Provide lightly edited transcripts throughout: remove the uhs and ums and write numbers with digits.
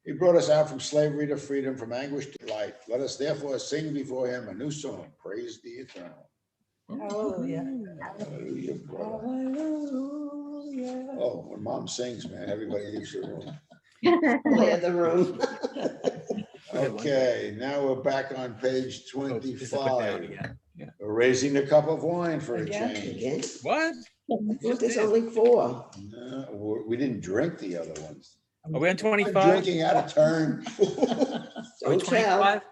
He brought us out from slavery to freedom, from anguish to light. Let us therefore sing before him a new song. Praise the eternal. Hallelujah. Hallelujah, brother. Hallelujah. Oh, when mom sings, man, everybody leaves the room. Clear the room. Okay, now we're back on page Oh, this is put down 25. again. Yeah. We're raising a cup of wine for a Again? change. Again? What? I thought there's only 4. No, we didn't drink the other ones. Are we on I'm 25? drinking out of turn. Are we Don't tell. 25?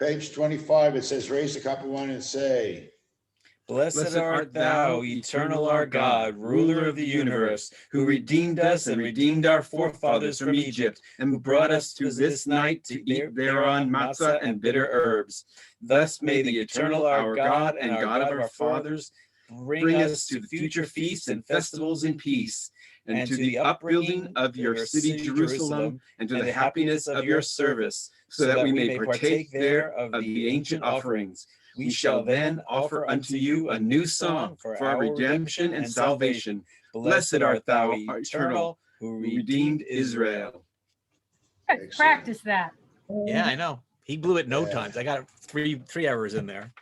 Page 25, it says, raise a cup of wine and say, Blessed art thou, eternal our God, ruler of the universe, who redeemed us and redeemed our forefathers from Egypt, and who brought us to this night to eat thereon matzah and bitter herbs. Thus may the eternal our God and God of our fathers bring us to future feasts and festivals in peace, and to the upbuilding of your city Jerusalem, and to the happiness of your service, so that we may partake there of the ancient offerings. We shall then offer unto you a new song for our redemption and salvation. Blessed art thou, eternal, who redeemed Israel. Excellent. Practice that. Yeah, I know. He blew it no Yeah. times. I got three errors in there.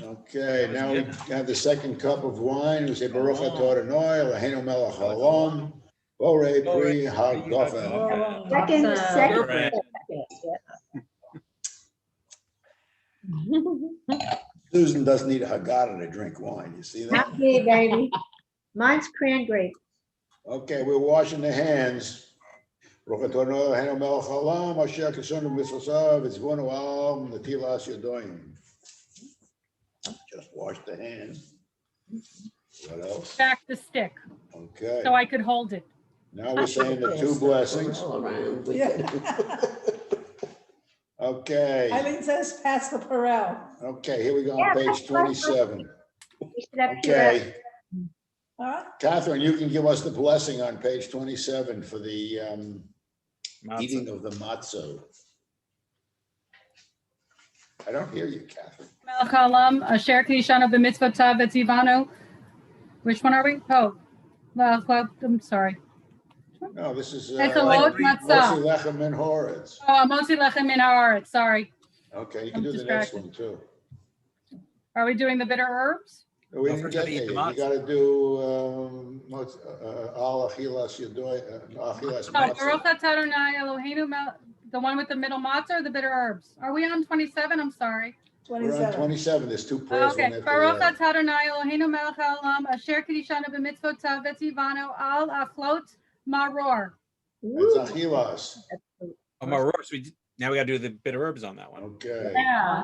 okay, now we good. have the second cup of wine. We say, Baruch atah Adonai, Eloheinu melech haolam, borei pri hagafen. Oh, Second. Right. Susan doesn't need a Haggadah to drink wine, you see that? Not me, baby. Mine's cran grape. Okay, we're washing the hands. Baruch atah Adonai, Eloheinu melech haolam, asher kishonu b'mitzvosav, v'tzivonu al netilas yadoim. Just wash the hands. What else? Back the stick Okay, so I could hold it. now we're saying the two blessings. All around with Yeah. it. Okay, Eileen says, pass the Perel. okay, here we go Yeah, on page that's right. 27. You should have Purell. Okay, All right. Catherine, you can give us the blessing on page 27 for the eating Matzah. of the matzah. I don't hear you, Catherine. Melech haolam, asher kishanu b'mitzvotav v'tzivanu. Which one are we? Oh, well, I'm sorry. No, this is Echolot Motzi matzah. Lechem Min Horetz. Oh, Motzi lechem min haaretz. Sorry. Okay, you can I'm do the next distracted. one too. Are we doing the bitter herbs? We Don't didn't forget get to eat there the yet. You matzah. gotta do al achilas yadoy, achilas Oh, matzah. Baruch atah Adonai Eloheinu the one with the middle matzah or the bitter herbs? Are we on 27? I'm sorry. We're on 27. 27, there's two prayers. Okay. one after the Baruch other. atah Adonai Eloheinu melech haolam, asher kishanu b'mitzvotav v'tzivanu al achlot maror. That's achilas. Oh, my roars. Now we got to do the bitter herbs on that one. Okay. Yeah.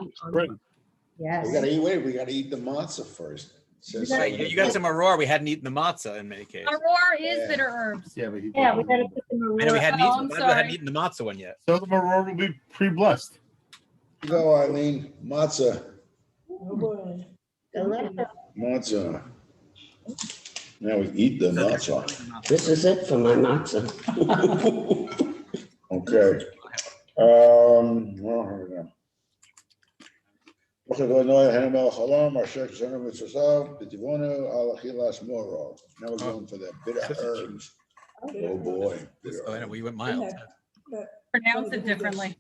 Yes. We gotta eat, wait, we gotta eat the matzah first. It says- Right, you got some aurora. We hadn't eaten the matzah in many cases. Maror is Yeah. bitter herbs. Yeah, but Yeah, we gotta put them I know we around. hadn't Oh, eaten. I'm I sorry. hadn't eaten the matzah one yet. So the maror will be pre-blessed. Go, Eileen, matzah, Oh, boy. matzah. Now we eat the matzah. This is it for my matzah. Okay. Well, here we go. Now we're going for the bitter herbs. Oh, boy. bitter Oh, I know, herbs. we went mild. Pronounce it differently.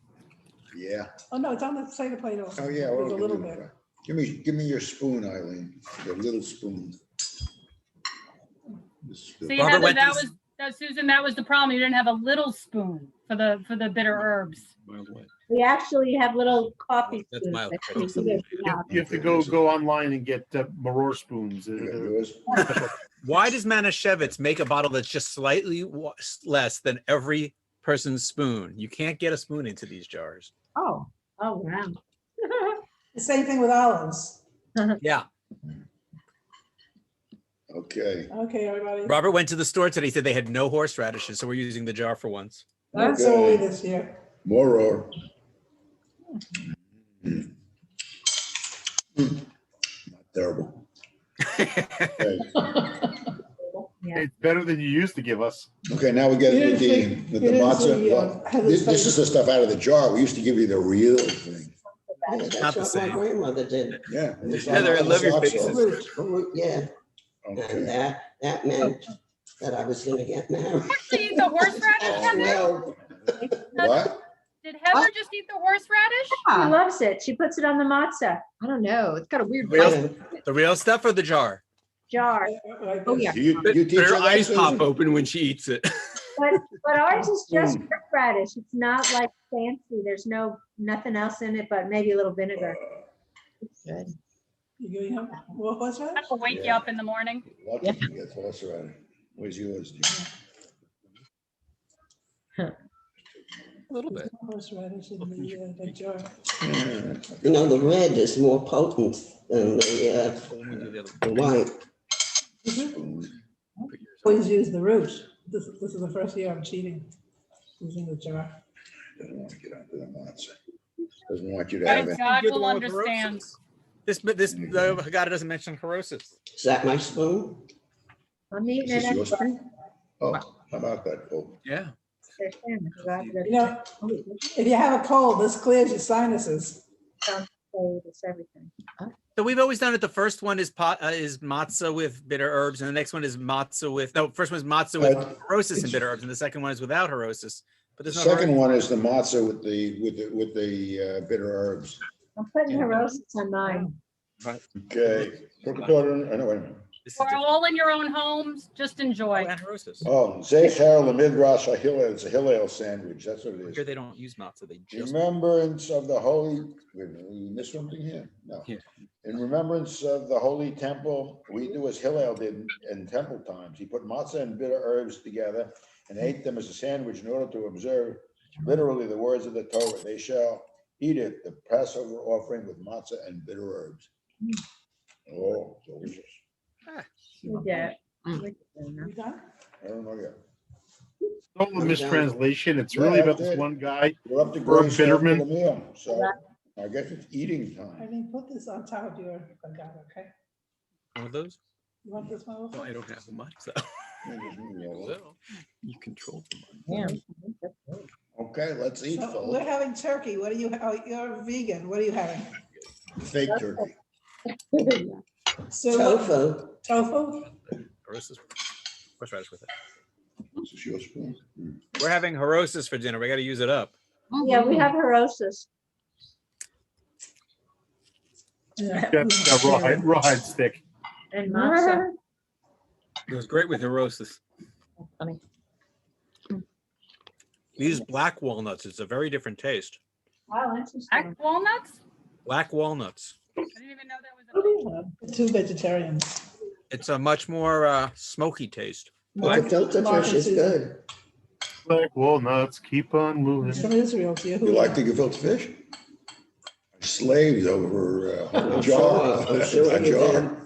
Yeah. Oh, no, it's on the side of the plate also. Oh, yeah. There's well, a we little can do bit. that. Give me your spoon, Eileen, the little spoon. The spoon. See, Robert Heather, went to that the- was, Susan, that was the problem. You didn't have a little spoon for the bitter herbs. We actually have little coffee That's spoons. mild that we criticism. use now. You have to go online and get maror spoons. You got yours? Why does Manischewitz make a bottle that's just slightly less than every person's spoon? You can't get a spoon into these jars. Oh, wow. The same thing with olives. Yeah. Okay. Okay, everybody. Robert went to the store today. He said they had no horseradishes, so we're using the jar for once. That's Okay. only this year. More or. Not terrible. Okay. Yeah. It's better than you used to give us. Okay, now we get with the matzah. Well, have this is the stuff out of the jar. We used to give you the real thing. Yeah, that's Not the what my same. grandmother did. Yeah. Heather, I love your faces. Yeah, and Okay. that meant that I was gonna get married. She eats a horseradish, Heather? Well, What? Did Heather just eat the horseradish? She loves it. She puts it on the matzah I don't know. It's got a weird Real- bite. The real stuff or the jar? jar. Like Oh, this. yeah. Do you But teach her her that, eyes pop Susan? open when she eats it. But ours is just horseradish. It's not like fancy. There's nothing else in it, but maybe a little vinegar. Good. You giving him more horseradish? I'll wake you up in the morning. Lucky he gets horseradish. Where's yours, Jim? A little bit. Horseradish in the jar. you know, the red is more potent than the white. Always use the root. This is the first year I'm cheating, using the jar. Doesn't want to get onto the monster. Doesn't want you to God have it. God You're the will one with understand. This Haggadah doesn't mention Horosis. Is that my spoon? I'm Is eating this it. your spoon? Oh, how about that? Oh, Yeah. You know, if you have a cold, this clears your sinuses. It's everything. So we've always done it. The first one is matzah with bitter herbs, and the next one is matzah with first one is matzah with Horosis and bitter herbs, and the second one is without Horosis. But the there's no second one is the matzah with the bitter herbs. I'm putting Horosis on mine. Okay. Wait a minute. This is We're different. all in your own homes. Just enjoy. And Horosis. Oh, Zecher Midrash Hillel. It's a Hillel sandwich. That's what it Here is. they don't use matzah. They just Remembrance of the holy. Wait a minute, we missed something here? No. Here. In remembrance of the holy temple, we do as Hillel did in temple times. He put matzah and bitter herbs together and ate them as a sandwich in order to observe literally the words of the Torah. They shall eat it, the Passover offering with matzah and bitter herbs. Oh, delicious. Yeah. You done? I don't know yet. Total mistranslation. It's really Yeah, about I this did. one guy. We're up to Herb grace after Bitterman. the meal, so I guess it's eating I time. mean, put this on top of your Haggadah, okay? one of those. You want this one also? No, I don't have much. So you control them. Yeah. Okay, let's eat, So we're folks. having turkey. What are you, oh, you're vegan. What are you having? Fake turkey. So Tofu. tofu? Horosis. Horseradish with it. This is your spoon. We're having Horosis for dinner. We got to use it up. Yeah, we have Horosis. Got a rawhide stick. And matzah. It was great with Horosis. Funny. We use black walnuts. It's a very different taste. Wow, interesting. Black walnuts? Black walnuts. I didn't even know that was a. Two vegetarians. It's a much more smoky taste. But the filter fish is good. Black walnuts keep on It's moving. from Israel. You like the gefilte fish? Slaves over a jar. I'm sure A you jar.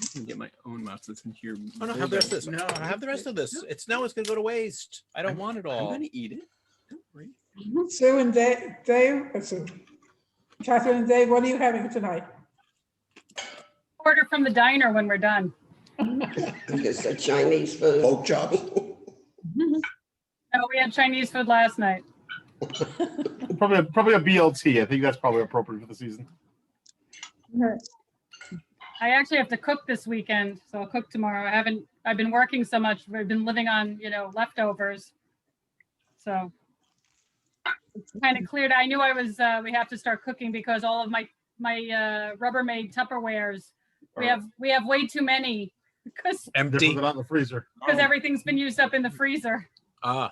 I can get my own matzahs in here. Oh, no, have the rest of this. No, have the rest of this. It's no, it's gonna go to waste. I don't want it I'm all. gonna eat it. Don't worry. Sue and Dave, Sue. Catherine and Dave, what are you having tonight? Order from the diner when we're done. It's the Chinese food. Pork chops. Oh, we had Chinese food last night. Probably a BLT. I think that's probably appropriate for the season. I actually have to cook this weekend, so I'll cook tomorrow. I've been working so much. I've been living on, leftovers. So it's kind of cleared. I knew we have to start cooking because all of my Rubbermaid Tupperwares, we have way too many because They're Empty. out in the freezer. everything's been used up in the freezer. Ah,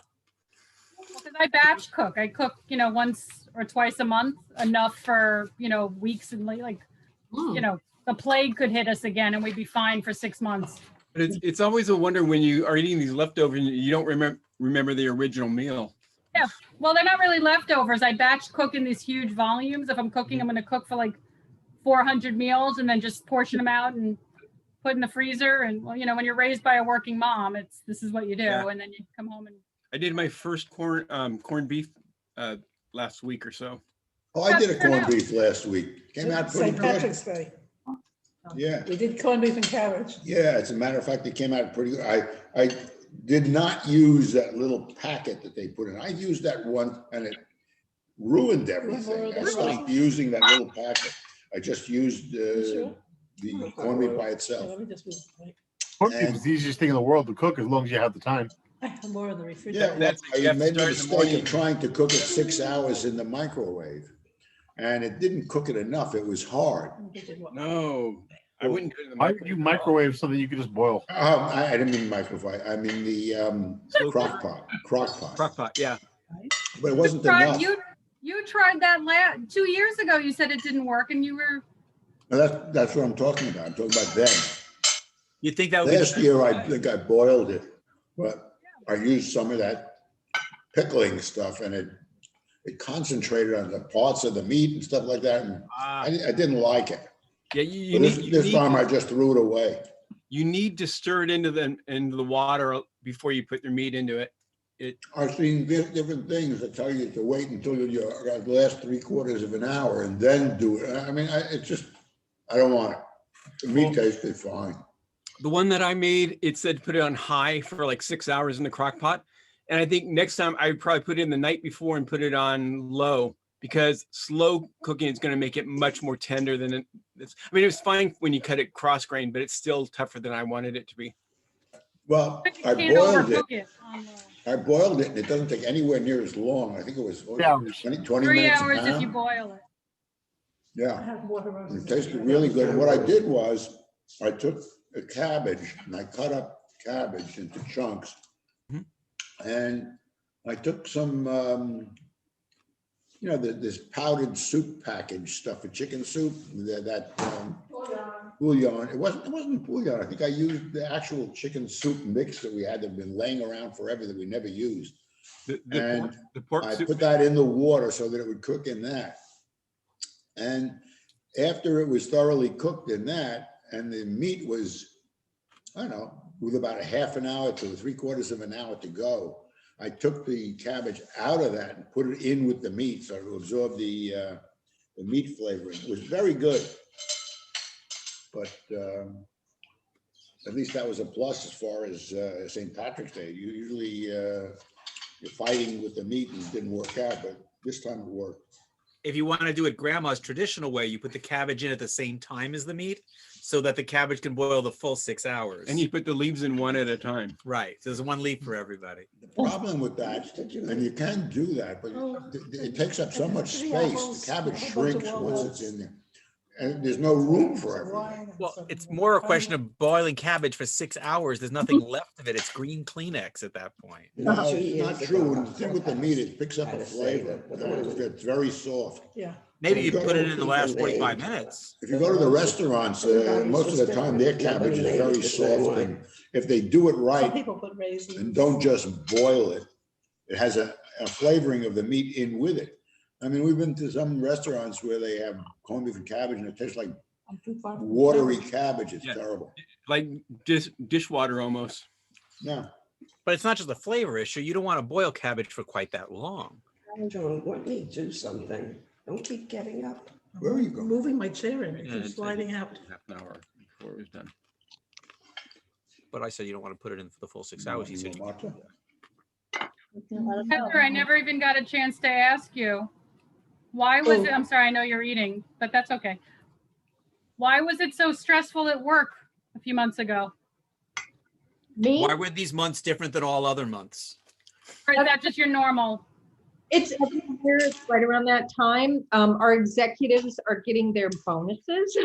Because I batch cook. I cook, once or twice a month, enough for, weeks and the plague could hit us again and we'd be fine for 6 months. but it's always a wonder when you are eating these leftovers and you don't remember the original meal. Well, they're not really leftovers. I batch cook in these huge volumes. If I'm cooking, I'm going to cook for like 400 meals and then just portion them out and put in the freezer. And when you're raised by a working mom, this is what you do. Yeah. And then you come home and I did my first corned beef last week or so. Oh, I did a corned beef last week. Came out pretty St. good. Patrick's Day. Yeah, We did corned beef and cabbage. yeah. As a matter of fact, it came out pretty good. I did not use that little packet that they put in. I used that one and it ruined everything. I stopped using that little packet. I just used You sure? the corned beef by Yeah, itself. let me just wait. It's the easiest thing in the world to cook as long as you have the time. I have more in the Yeah, refrigerator. well, That's like you I have to made the start in the mistake morning. of trying to cook it 6 hours in the microwave. And it didn't cook it enough. It was hard. No, I wouldn't do it in the Why would you microwave. microwave something you could just boil? I didn't mean microwave. I mean the Slow crock pot. Crock pot, yeah. But it wasn't Tried- enough. You tried that 2 years ago. You said it didn't work and you were, That's what I'm talking about. I'm talking about then. You think that would be the Last year, I think I boiled it, but I used some of that pickling stuff and it concentrated on the parts of the meat and stuff like that. And I didn't like it. Yeah, So this time I just threw it away. you need to stir it into the water before you put your meat into it. I've seen different things that tell you to wait until you got the last 3/4 of an hour and then do it. I mean, I don't want it. The meat tasted fine. The one that I made, it said put it on high for like 6 hours in the crock pot. And I think next time I would probably put it in the night before and put it on low, because slow cooking is going to make it much more tender than it was fine when you cut it cross grain, but it's still tougher than I wanted it to be. Well, you I can't boiled it. overcook it. I boiled it and it doesn't take anywhere near as long. I think it was 20 3 minutes. hours an if you hour. boil it. I Yeah, have water on it tasted really good. What I did was I took a cabbage and I cut up cabbage into chunks. Mhm. And I took some, this powdered soup package stuff for chicken soup, that bouillon. It wasn't bouillon. I think I used the actual chicken soup mix that we had that had been laying around forever that we never used. And The pork I soup. put that in the water so that it would cook in that. And after it was thoroughly cooked in that, and the meat was, I don't know, with about a half an hour to 3/4 of an hour to go, I took the cabbage out of that and put it in with the meat so it would absorb the meat flavoring. It was very good. But at least that was a plus as far as St. Patrick's Day. Usually you're fighting with the meat and it didn't work out, but this time it worked. If you want to do it grandma's traditional way, you put the cabbage in at the same time as the meat so that the cabbage can boil the full 6 hours. And you put the leaves in one at a time. Right. So there's one leaf for everybody. The problem with that, and you can do that, but it takes up so much space. The cabbage shrinks once it's in there. And there's no room for everything. Well, it's more a question of boiling cabbage for 6 hours. There's nothing left of it. It's green Kleenex at that point. No, it's not true. And the thing with the meat, it picks up a flavor. It's very soft. Yeah. Maybe you put it in the last 45 minutes. If you go to the restaurants, most of the time their cabbage is very soft. And if they do it Some right people put raisins. and don't just boil it, it has a flavoring of the meat in with it. I mean, we've been to some restaurants where they have corned beef and cabbage and it tastes like I'm too far from the watery cabbage. cabbage. It's Yeah. terrible. Like dishwater almost. No. But it's not just a flavor issue. You don't want to boil cabbage for quite that long. Joan, let me do something. Don't keep getting up. Where are you going? Moving my chair in, it Yeah, keeps it's sliding out. half an hour before it was done. But I said you don't want to put it in for the full 6 hours. He said you Martha? Heather, I never even got a chance to ask you. Why was it, I'm sorry, I know you're eating, but that's okay. Why was it so stressful at work a few months ago? Me? Why were these months different than all other months? Or is that just your normal? It's every year, it's right around that time. Our executives are getting their bonuses.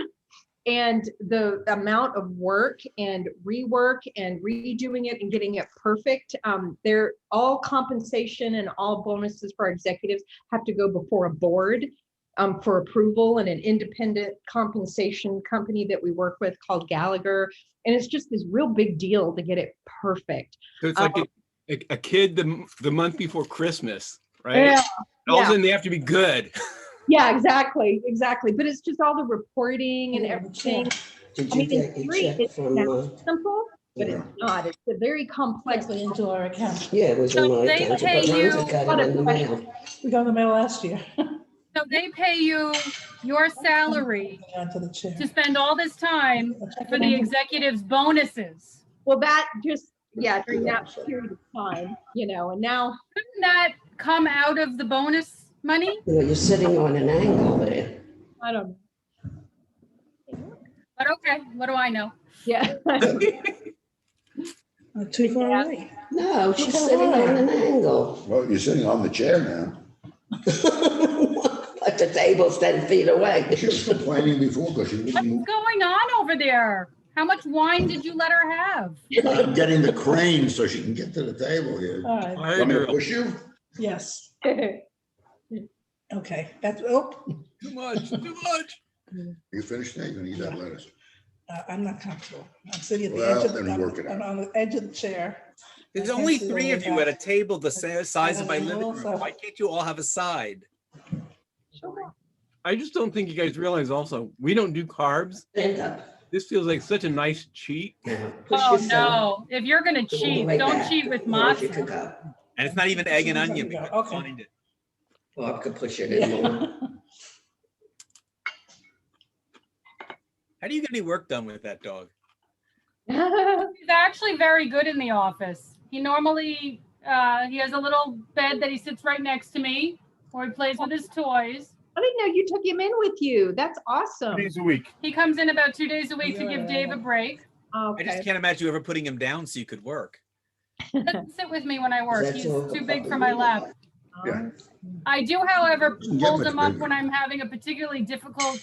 And the amount of work and rework and redoing it and getting it perfect, they're all compensation and all bonuses for our executives have to go before a board for approval, and an independent compensation company that we work with called Gallagher. And it's just this real big deal to get it perfect. So it's like a kid the month before Christmas, right? Yeah, All of a yeah. sudden they have to be good. Yeah, exactly. But it's just all the reporting and Yeah, everything. Did I you mean, get it's your great. check It's from, simple, but Yeah. it's not. It's a very complex. Directly into our account. yeah, it was in So my they account, pay but you- Rhonda got it in the mail. We got in the mail last year. So they pay you your salary Onto the chair. to spend all this time for the executives' bonuses. Well, that just, during that period of time, and now, Couldn't that come out of the bonus money? You know, you're sitting on an angle there. I don't know. But okay, what do I know? Yeah. Not too far away. No, she's Look how sitting high. on an angle. Well, you're sitting on the chair now. But the table's 10 feet away. She was complaining before because she What's wouldn't move. going on over there? How much wine did you let her have? I'm getting the crane so she can get to the table here. All right, Want me to push you? yes, okay, that's, oh, Too much, too much. You finished that? You're gonna eat that lettuce. I'm not comfortable. I'm sitting at the Well, edge of then the, work it I'm out. on the edge of the chair. There's I can't only see three all of the you way at a back. table the size of my living room. Also- Why can't you all have a side? I just don't think you guys realize also, we don't do carbs. Stand up. This feels like such a nice cheat. Now, push Oh, yourself no. If you're going to all the cheat, way don't back cheat with as far as you matzah. could go. And it's not even egg and onion. We Okay. couldn't find it. Bob could push it in more. Yeah. How do you get any work done with that dog? He's actually very good in the office. He normally, he has a little bed that he sits right next to me where he plays with his toys. I didn't know you took him in with you. That's 2 awesome. days a week. He comes in about 2 days a week to give Dave a break. I just Okay. can't imagine you ever putting him down so you could work. He doesn't sit with me when I work. That's He's all too the big for fucking my reason. lap. Yeah. I do, however, You can get hold much him up bigger. when I'm having a particularly difficult,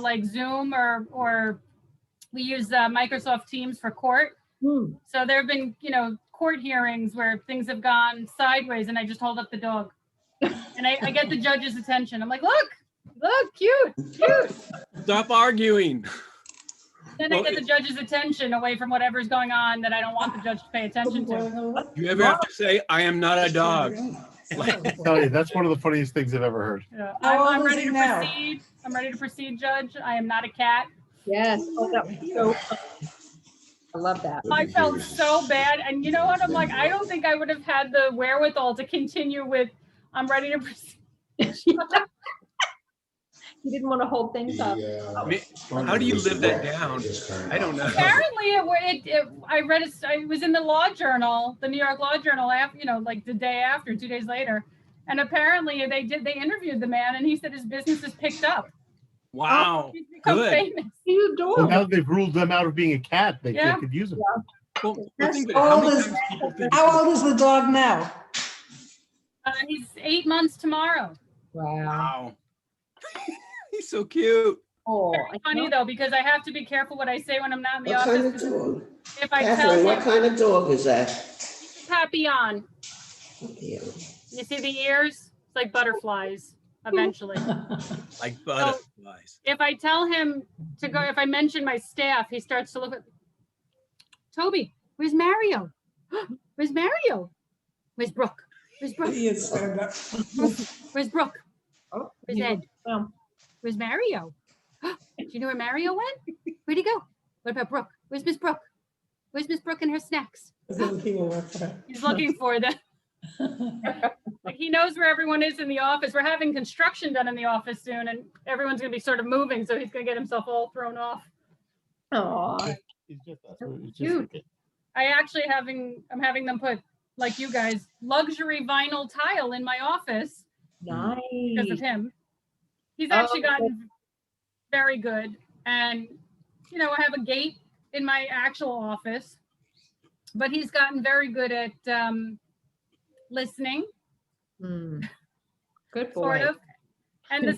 like Zoom or we use Microsoft Teams for court. Hmm. So there have been, court hearings where things have gone sideways and I just hold up the dog. And I get the judge's attention. I'm like, look, cute. Stop arguing. Then I get the judge's attention away from whatever's going on that I don't want the judge to pay attention to. You ever have to say, I am not a dog? Tell you, that's one of the funniest things I've ever heard. Yeah. How I'm old is ready he to now? proceed. I'm ready to proceed, Judge. I am not a cat. Yes. Oh, that was so fun. I love that. I felt so bad. And you know what? I'm like, I don't think I would have had the wherewithal to continue with, I'm ready to proceed. He didn't want to hold things up. How do you live that down? I don't know. Apparently, I read it. I was in the law journal, the New York Law Journal, after, like the day after, 2 days later, and apparently they interviewed the man, and he said his business is picked up. Wow. He's become Good. famous. He's So adorable. now they've ruled them out of being a cat. They Yeah. could use them. Well, How think about it. How old many is- times people think How old is the dog now? He's 8 months tomorrow. Wow. Wow. He's so cute. Oh, Very funny though, because I have to be careful what I say when I'm not in the What kind of office. dog? If I tell Catherine, what him kind of dog is that? Papillon, Yeah. you see the ears? It's like butterflies. Eventually, Like butterflies. if I tell him to go, if I mention my staff, he starts to look at Toby. Where's Mario? Where's Mario? Where's Brooke? Where's Brooke? He is stand up. Where's Brooke? Oh, Where's Ed? um, Where's Mario? Do you know where Mario went? Where'd he go? What about Brooke? Where's Miss Brooke? Where's Miss Brooke and her snacks? People work for her. He's looking for them. Like he knows where everyone is in the office. We're having construction done in the office soon, and everyone's going to be sort of moving, so he's going to get himself all thrown off. aw, cute. I'm having them put, like you guys, luxury vinyl tile in my office Nice. because of him. He's actually gotten very good. And, I have a gate in my actual office, but he's gotten very good at listening, Hmm. Good boy. sort of. And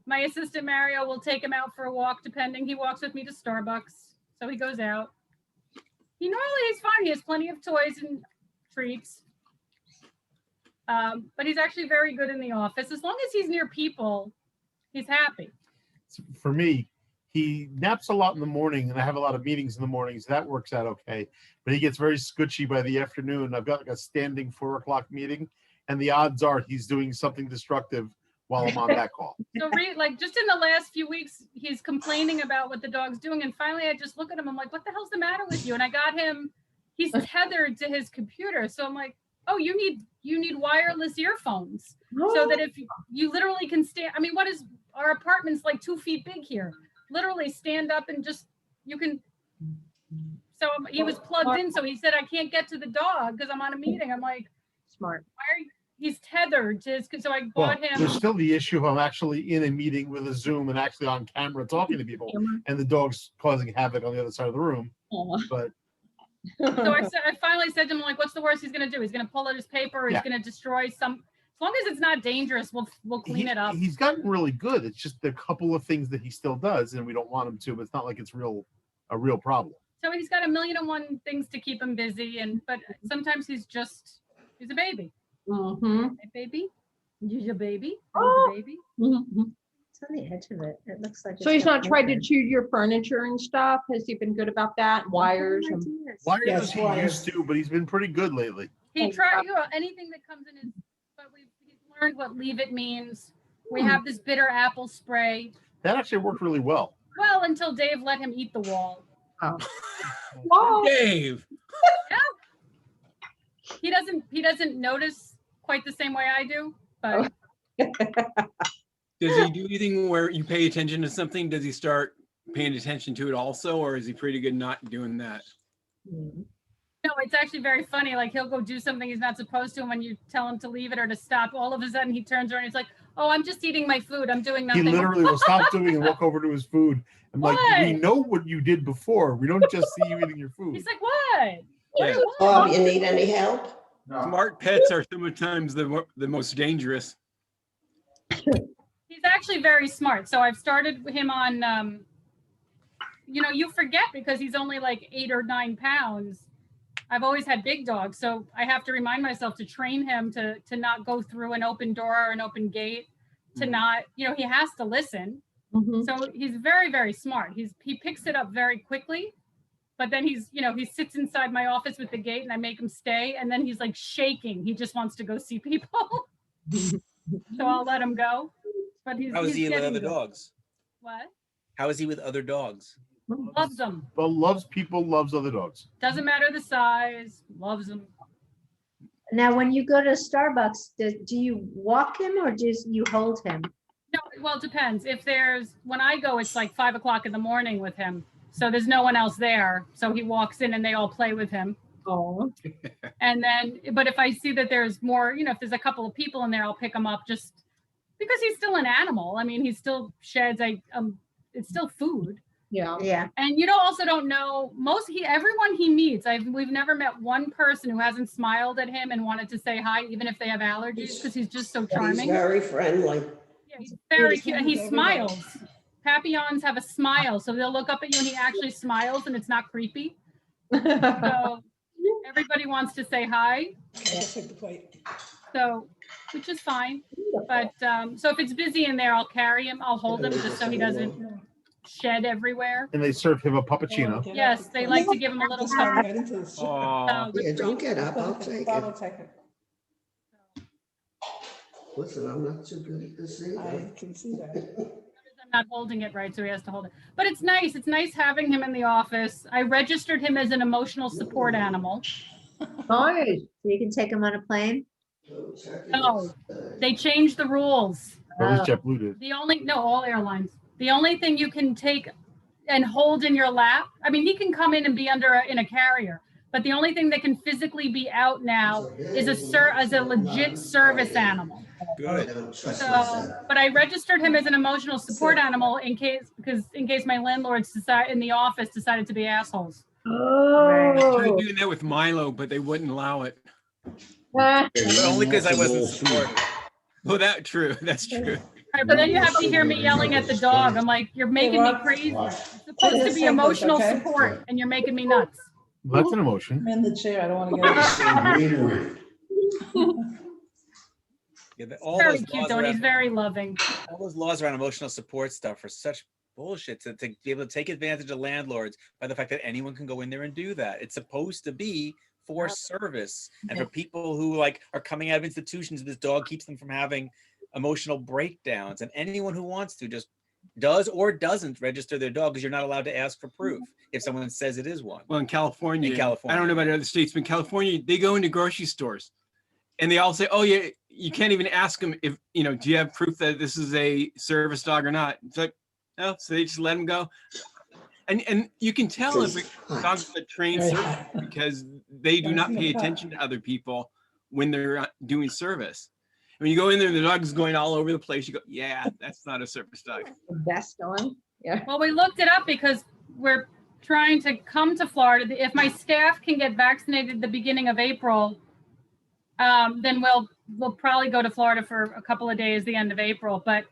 my assistant Mario will take him out for a walk, depending. He walks with me to Starbucks, so he goes out. He normally is fine. He has plenty of toys and treats. But he's actually very good in the office. As long as he's near people, he's happy. For me, he naps a lot in the morning, and I have a lot of meetings in the mornings. That works out okay. But he gets very scutchy by the afternoon. I've got like a standing 4 o'clock meeting, and the odds are he's doing something destructive while I'm on that call. So just in the last few weeks, he's complaining about what the dog's doing. And finally I just look at him. I'm like, what the hell's the matter with you? And I got him, he's tethered to his computer. So I'm like, oh, you need wireless earphones so that if you literally can stand, our apartment's like 2 feet big here, literally stand up and just, you can. So he was plugged in. So he said, I can't get to the dog because I'm on a meeting. I'm like, Smart. why are you? He's tethered to his, so I bought him. There's still the issue of I'm actually in a meeting with a Zoom and actually on camera talking to people, and the dog's causing havoc on the other side of the room. Aw. But So I finally said to him, like, what's the worst he's gonna do? He's gonna pull out his paper, or he's Yeah. gonna destroy some, as long as it's not dangerous, we'll clean it up. He's gotten really good. It's just a couple of things that he still does, and we don't want him to. But it's not like it's a real problem. So he's got 1,000,001 things to keep him busy, but sometimes he's a baby. Mm-hmm. Hey, baby, you're a baby. Oh. You're a baby. Mhm. It's on the edge of it. It looks like. So it's he's got not tried to movement. chew your furniture and stuff? Has he been good about that? Wires? Good and- ideas. Wires Yes, he wires. used to, but he's been pretty good lately. He tried, anything that comes in his, but he's learned what leave it means. We have this bitter apple spray. That actually worked really well. Well, until Dave let him eat the wall. Whoa. Dave. He doesn't notice quite the same way I do, but Does he do anything where you pay attention to something? Does he start paying attention to it also, or is he pretty good not doing that? no, it's actually very funny. Like he'll go do something he's not supposed to, and when you tell him to leave it or to stop, all of a sudden he turns around and he's like, "Oh, I'm just eating my food. I'm doing He nothing." literally will stop doing and walk over to his food. I'm like, we What? know what you did before. We don't just see you eating your food. He's like, "What? Yeah. Bob, you need any help? Smart pets are sometimes the most dangerous. He's actually very smart. So I've started him on, you forget because he's only like 8 or 9 pounds. I've always had big dogs. So I have to remind myself to train him to not go through an open door or an open gate, to not, he has to listen. Mhm. So he's very, very smart. He picks it up very quickly, but then he sits inside my office with the gate and I make him stay. And then he's like shaking. He just wants to go see people. So I'll let him go. But How is he's he with getting other good. dogs? What? How is he with other dogs? Loves them. But loves people, loves other dogs. Doesn't matter the size. Loves them. Now, when you go to Starbucks, do you walk him or just you hold him? No, well, it depends. When I go, it's like 5 o'clock in the morning with him. So there's no one else there. So he walks in and they all play with him. Oh. And then, but if I see that there's more, if there's a couple of people in there, I'll pick him up just because he's still an animal. I mean, he still sheds. It's still food. Yeah. Yeah. And also don't know everyone he meets. We've never met one person who hasn't smiled at him and wanted to say hi, even if they have allergies, because he's just so He's charming. very friendly. Yeah, he's very cute, and he smiles. Papillons have a smile, so they'll look up at you and he actually smiles, and it's not creepy. So everybody wants to say hi. Okay, I'll take the plate. So, which is fine. But so if it's busy in there, I'll carry him. I'll hold him just so he doesn't shed everywhere. And they serve him a puppuccino. Yes, they like to give him a little Just going cup. right into the soup. Oh, Yeah, don't get up, I'll take Bob it. will take it. Listen, I'm not too good at this I either. can see that. I'm not holding it right, so he has to hold it. But it's nice. It's nice having him in the office. I registered him as an emotional support animal. Nice. So you can take him on a plane? No, they changed the rules. At least JetBlue did. All airlines. The only thing you can take and hold in your lap, I mean, he can come in and be in a carrier, but the only thing that can physically be out now is as a legit service animal. Good. So, but I registered him as an emotional support animal in case my landlords in the office decided to be assholes. I tried Oh. doing that with Milo, but they wouldn't allow it. Ah. But only because I wasn't supportive. Oh, that's true. That's true. Right, but then you have to hear me yelling at the dog. I'm like, you're making me crazy. It's supposed to be emotional Okay. support, and you're making me nuts. That's an emotion. I'm in the chair. I don't want to get up. Yeah, all Very those cute laws though, and he's around, very loving. all those laws around emotional support stuff are such bullshit to be able to take advantage of landlords by the fact that anyone can go in there and do that. It's supposed to be for service and for people who are coming out of institutions. This dog keeps them from having emotional breakdowns, and anyone who wants to just does or doesn't register their dog, because you're not allowed to ask for proof if someone says it is one. Well, in California, California. I don't know about other states, but in California, they go into grocery stores and they all say, oh, yeah, you can't even ask them if, do you have proof that this is a service dog or not? It's like, no, so they just let them go. And you can tell if a dog's a trained Very service hot. because they do not pay attention to other people when they're doing service. When you go in there, the dog's going all over the place. You go, yeah, that's not a service dog. Vest on. Yeah. Well, we looked it up because we're trying to come to Florida. If my staff can get vaccinated the beginning of April, then we'll probably go to Florida for a couple of days the end of April. But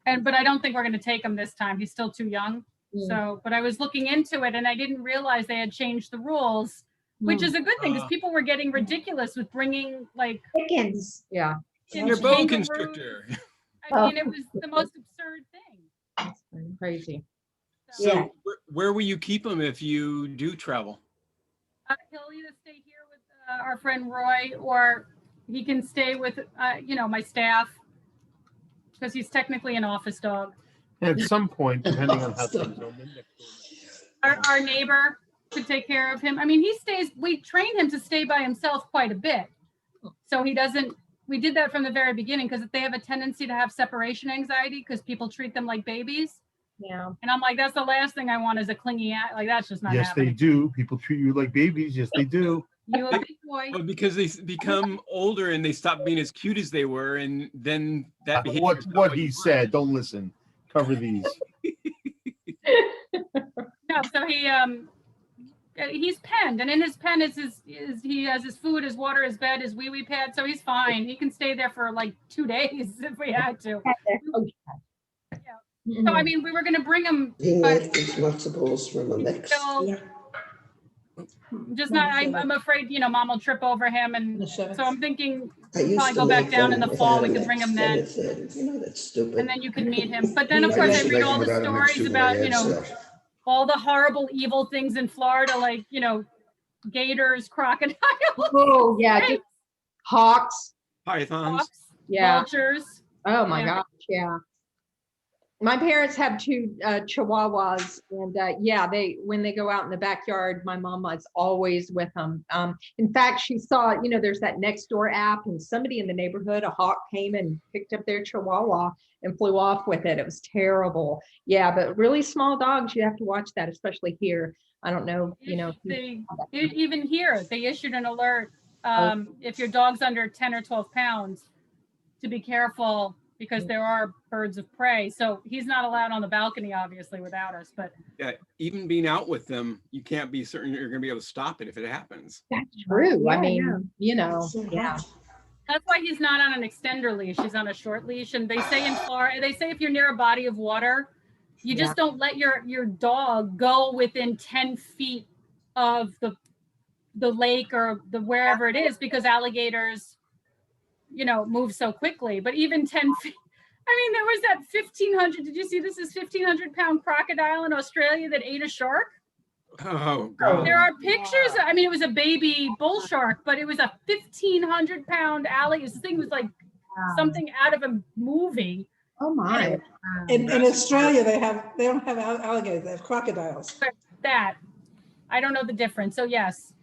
I don't think we're going to take him this time. He's still too young. So, but I was looking into it and I didn't realize they had changed the rules, which is a good thing because people were getting ridiculous with bringing like Chickens. Yeah. Your boa constrictor. I mean, it was the most absurd thing. That's crazy. So Yeah. where will you keep him if you do travel? He'll either stay here with our friend Roy, or he can stay with, my staff, because he's technically an office dog. And at some point, depending on how things go. Our neighbor could take care of him. I mean, we trained him to stay by himself quite a bit. So we did that from the very beginning because they have a tendency to have separation anxiety because people treat them like babies. Yeah. And I'm like, that's the last thing I want is a clingy, like that's just not Yes, happening. they do. People treat you like babies. Yes, they do. You a big boy. Well, because they become older and they stop being as cute as they were, and then that behavior. What he said, don't listen. Cover these. No, so he's penned, and in his pen he has his food, his water, his bed, his wee pad, so he's fine. He can stay there for like 2 days if we had to. Yeah. So I mean, we were going to bring him. He but might eat multiples from a mix. still, just not. I'm afraid, Mom will trip over him, and so I'm thinking I used probably to go back make down in them the if fall. I We had a could bring him mix, then, that's stupid. and then you can meet him. But then of course used I to read make all them the without a mix stories too, about but I had stuff. all the horrible, evil things in Florida, like gators, crocodiles, Oh, yeah. just Hawks. Pythons. hawks, Yeah. vultures. Oh, my Yeah. gosh. Yeah. My parents have 2 Chihuahuas, and when they go out in the backyard, my mom is always with them. In fact, she saw, there's that Nextdoor app, and somebody in the neighborhood, a hawk came and picked up their Chihuahua and flew off with it. It was terrible. Yeah, but really small dogs, you have to watch that, especially here. I don't know, Even here, they issued an alert if your dog's under 10 or 12 pounds to be careful because there are birds of prey. So he's not allowed on the balcony, obviously, without us. But Yeah, even being out with them, you can't be certain you're going to be able to stop it if it happens. That's true. Yeah, I mean, yeah. that's why he's not on an extender leash. He's on a short leash. And they say in Florida, if you're near a body of water, you just don't let your dog go within 10 feet of the lake or the wherever it is, because alligators move so quickly. But even 10 feet, I mean, there was that 1,500, did you see this is 1,500-pound crocodile in Australia that ate a shark? Oh, God. There are pictures. I mean, it was a baby bull shark, but it was a 1,500-pound alligator. This thing was like something out of a movie. Oh my. In Australia, they don't have alligators, they have crocodiles. That, I don't know the difference. So yes,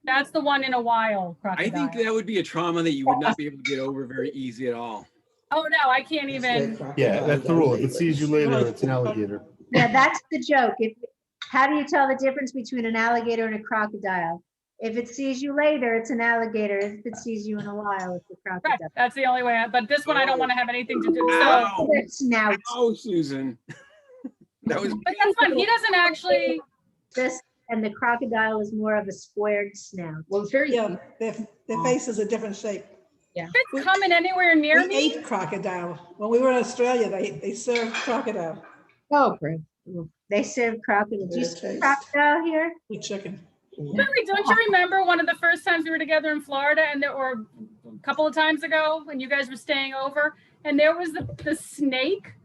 that's the one in a while crocodile. I think that would be a trauma that you would not be able to get over very easy at all. Oh no, I can't even. Yeah, that's the rule. If it sees you later, it's an alligator. Yeah, that's the joke. How do you tell the difference between an alligator and a crocodile? If it sees you later, it's an alligator. If it sees you in a while, it's a Right, crocodile. that's the only way. But this one, I don't want to have anything to do. So, Ow. Their snout. Oh, Susan. That was. but that's fine. He doesn't actually. This and the crocodile is more of a squared snout. Well, it's very. Yeah, their face is a different shape. If it's coming anywhere near We me, ate crocodile. When we were in Australia, they served crocodile Oh, great. They serve crocodile. Do you Good see taste. crocodile here? with chicken. really, don't you remember one of the first times we were together in Florida, and or a couple of times ago when you guys were staying over, and there was the snake, and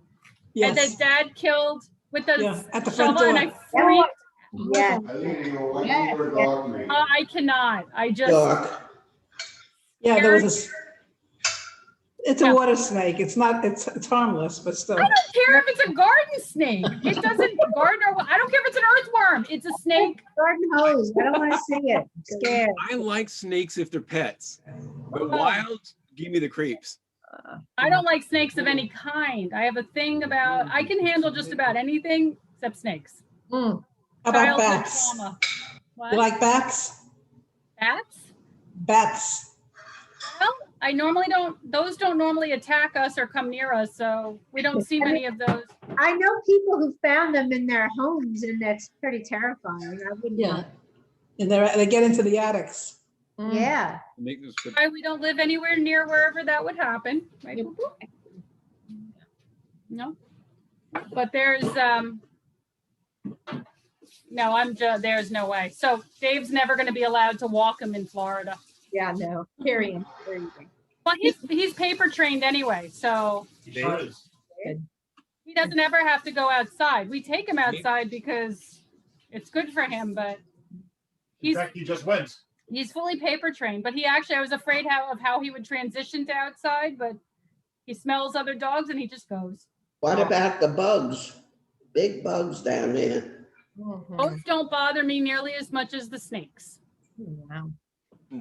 Yes, that Dad killed with the yeah, at the front shovel, and door. I freaked. Yeah. I cannot. I just. Dark. Yeah, there was it's a water snake. It's not, it's harmless, but still. I don't care if it's a garden snake. It doesn't garden or I don't care if it's an earthworm. It's a snake. Garden hose. I don't want to see it. I'm scared. I like snakes if they're pets, but wild, give me the creeps. I don't like snakes of any kind. I have a thing about I can handle just about anything except snakes. Mm. How about Childhood bats? trauma. You What? like bats? Bats? Bats. Well, I normally those don't normally attack us or come near us, so we don't see many of those. I know people who found them in their homes, and that's pretty terrifying. I wouldn't. Yeah. And they get into the attics. Yeah. Why we don't live anywhere near wherever that would happen, right? No, but there's no, there's no way. So Dave's never going to be allowed to walk him in Florida. Yeah, no, carry him. Well, he's paper trained anyway, so he doesn't ever have to go outside. We take him outside because it's good for him, but In fact, he just went. he's fully paper trained. But I was afraid of how he would transition to outside, but he smells other dogs and he just goes. What about the bugs? Big bugs down there. Those don't bother me nearly as much as the snakes. Wow.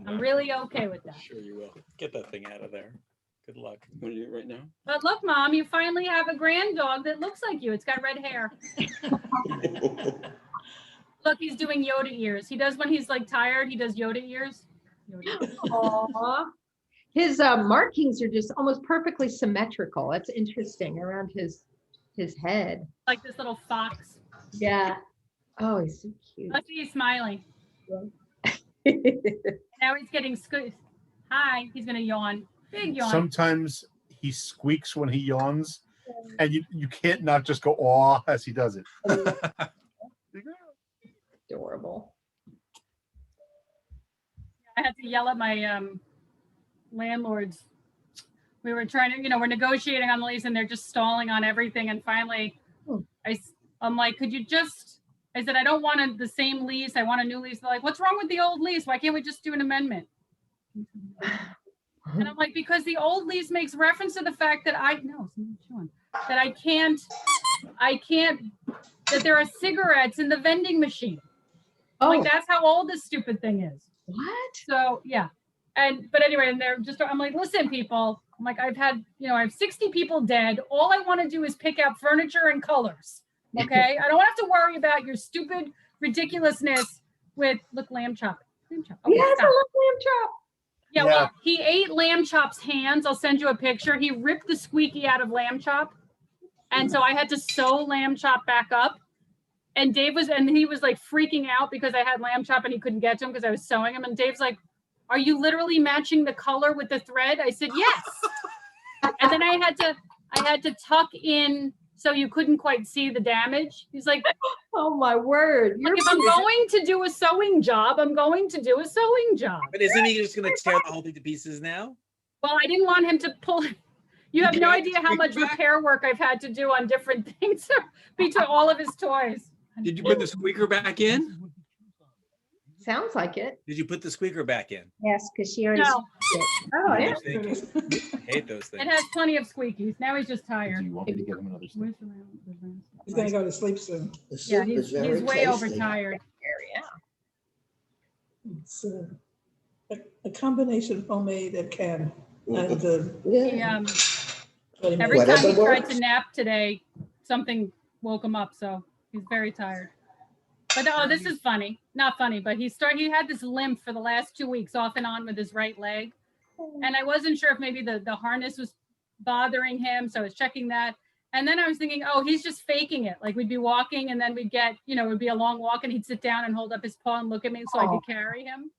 I'm really okay with that. Sure you will. Get that thing out of there. Good luck. You want to do it right now? But look, Mom, you finally have a grand dog that looks like you. It's got red hair. Look, he's doing Yoda ears. He does when he's like tired, he does Yoda ears. Aww. His markings are just almost perfectly symmetrical. That's interesting around his head. Like this little fox. Yeah. Oh, he's so cute. Look, he's smiling. Now he's getting squeezed. Hi, he's gonna yawn. Big yawn. Sometimes he squeaks when he yawns, and you can't not just go aw as he does it. Adorable. I had to yell at my landlords. We were trying to, we're negotiating on the lease and they're just stalling on everything. And finally, I'm like, I said, I don't want the same lease. I want a new lease. They're like, what's wrong with the old lease? Why can't we just do an amendment? And I'm like, because the old lease makes reference to the fact that that there are cigarettes in the vending machine. Like, that's how old this stupid thing is. What? So, yeah. But anyway, and I'm like, listen, people, I'm like, I have 60 people dead. All I want to do is pick out furniture and colors. Okay. I don't have to worry about your stupid ridiculousness with, look, lamb chop. Lamb chop. Okay, Yes, I stop. love lamb chop. Yeah, well, he ate Lamb Chop's hands. I'll send you a picture. He ripped the squeaky out of Lamb Chop. And so I had to sew Lamb Chop back up. And he was like freaking out because I had Lamb Chop and he couldn't get to him because I was sewing him. And Dave's like, are you literally matching the color with the thread? I said, yes. And then I had to tuck in so you couldn't quite see the damage. He's like, oh my word. Like, if I'm going to do a sewing job, I'm going to do a sewing job. But isn't he just going to tear the whole thing to pieces now? Well, I didn't want him to pull. You have no idea how much repair work I've had to do on different things between all of his toys. Did you put the squeaker back in? Sounds like it. Did you put the squeaker back in? Yes, because she already. No. Oh, yeah. I hate those things. It has plenty of squeakies. Now he's just tired. You want me to give him another Where's stick? He's gonna go to sleep soon. The Yeah, soup is he's very way tasty. overtired. Yeah. It's a combination of homemade and canned. And He, Yeah. every Whatever time he tried works. to nap today, something woke him up. So he's very tired. But this is funny. Not funny, but he had this limp for the last 2 weeks off and on with his right leg. And I wasn't sure if maybe the harness was bothering him. So I was checking that. And then I was thinking, oh, he's just faking it. Like, we'd be walking and then we'd get, it would be a long walk and he'd sit down and hold up his paw and look at me so I could carry him.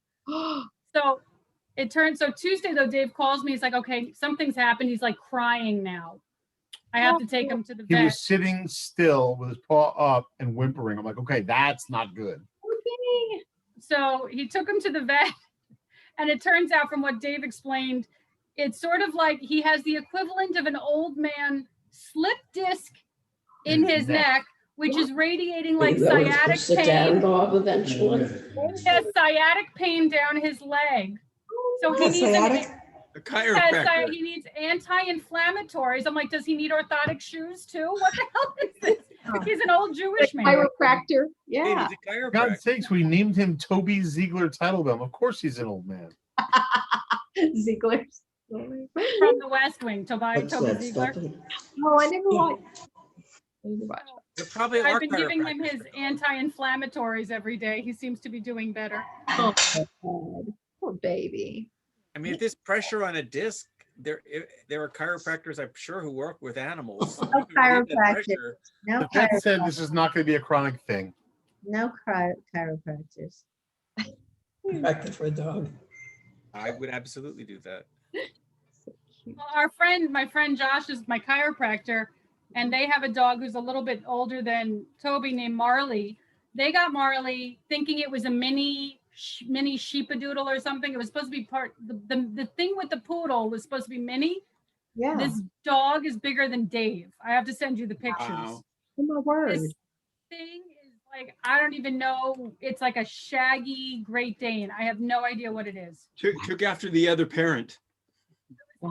So Tuesday though, Dave calls me. He's like, okay, something's happened. He's like crying now. I have to take him to the He vet. was sitting still with his paw up and whimpering. I'm like, okay, that's not good. Okay. So he took him to the vet. And it turns out, from what Dave explained, it's sort of like he has the equivalent of an old man slip disc in his neck, which is radiating like sciatic Sit down, pain. Bob, eventually. He has sciatic pain down his leg. So he needs sciatic? A chiropractor. he needs anti-inflammatories. I'm like, does he need orthotic shoes too? What the hell is this? He's an old Jewish man. Chiropractor. Hey, Yeah. he's a For God's chiropractor. sakes, we named him Toby Ziegler Teitelbaum. Of course he's an old man. Ziegler's. From the West Wing, What's Toby that, Ziegler. Stephanie? Oh, I never watched. I never watched. There probably I've are been giving him chiropractors. his anti-inflammatories every day. He seems to be doing better. Oh, my God. Poor baby. I mean, if there's pressure on a disc, there are chiropractors, I'm sure, who work with animals. No chiropractic. No The vet said chiropractic. this is not going to be a chronic thing. No chiropractors. Practice for a dog. I would absolutely do that. Well, my friend Josh is my chiropractor, and they have a dog who's a little bit older than Toby named Marley. They got Marley thinking it was a mini sheepadoodle or something. It was supposed to be the thing with the poodle was supposed to be mini. Yeah. This dog is bigger than Dave. I have to send you the pictures. Wow. Oh my word. This thing is like, I don't even know. It's like a shaggy Great Dane. I have no idea what it is. Took after the other parent.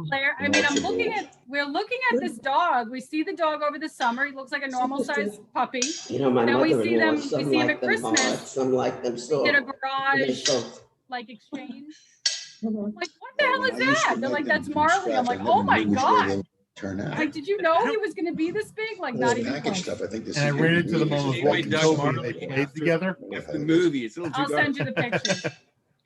Claire, I mean, we're looking at this dog. We see the dog over the summer. He looks like a normal sized puppy. You know, my Then we see mother-in-law, them- we some see him like at them hard, Christmas. some like them We soft. did a They garage both- like exchange. Mhm. I'm like, what the hell is I used to that? They're make like, them that's from Marley. I'm scratch. like, I oh never my knew which way God. they would turn out. Like, did you know he was going to be this big? Like, All not the even package close. stuff, I think this And I is ran into them when I was They made walking Doug Toby. Marley They played after- together. After the movie, it's a little too I'll dark. send you the pictures.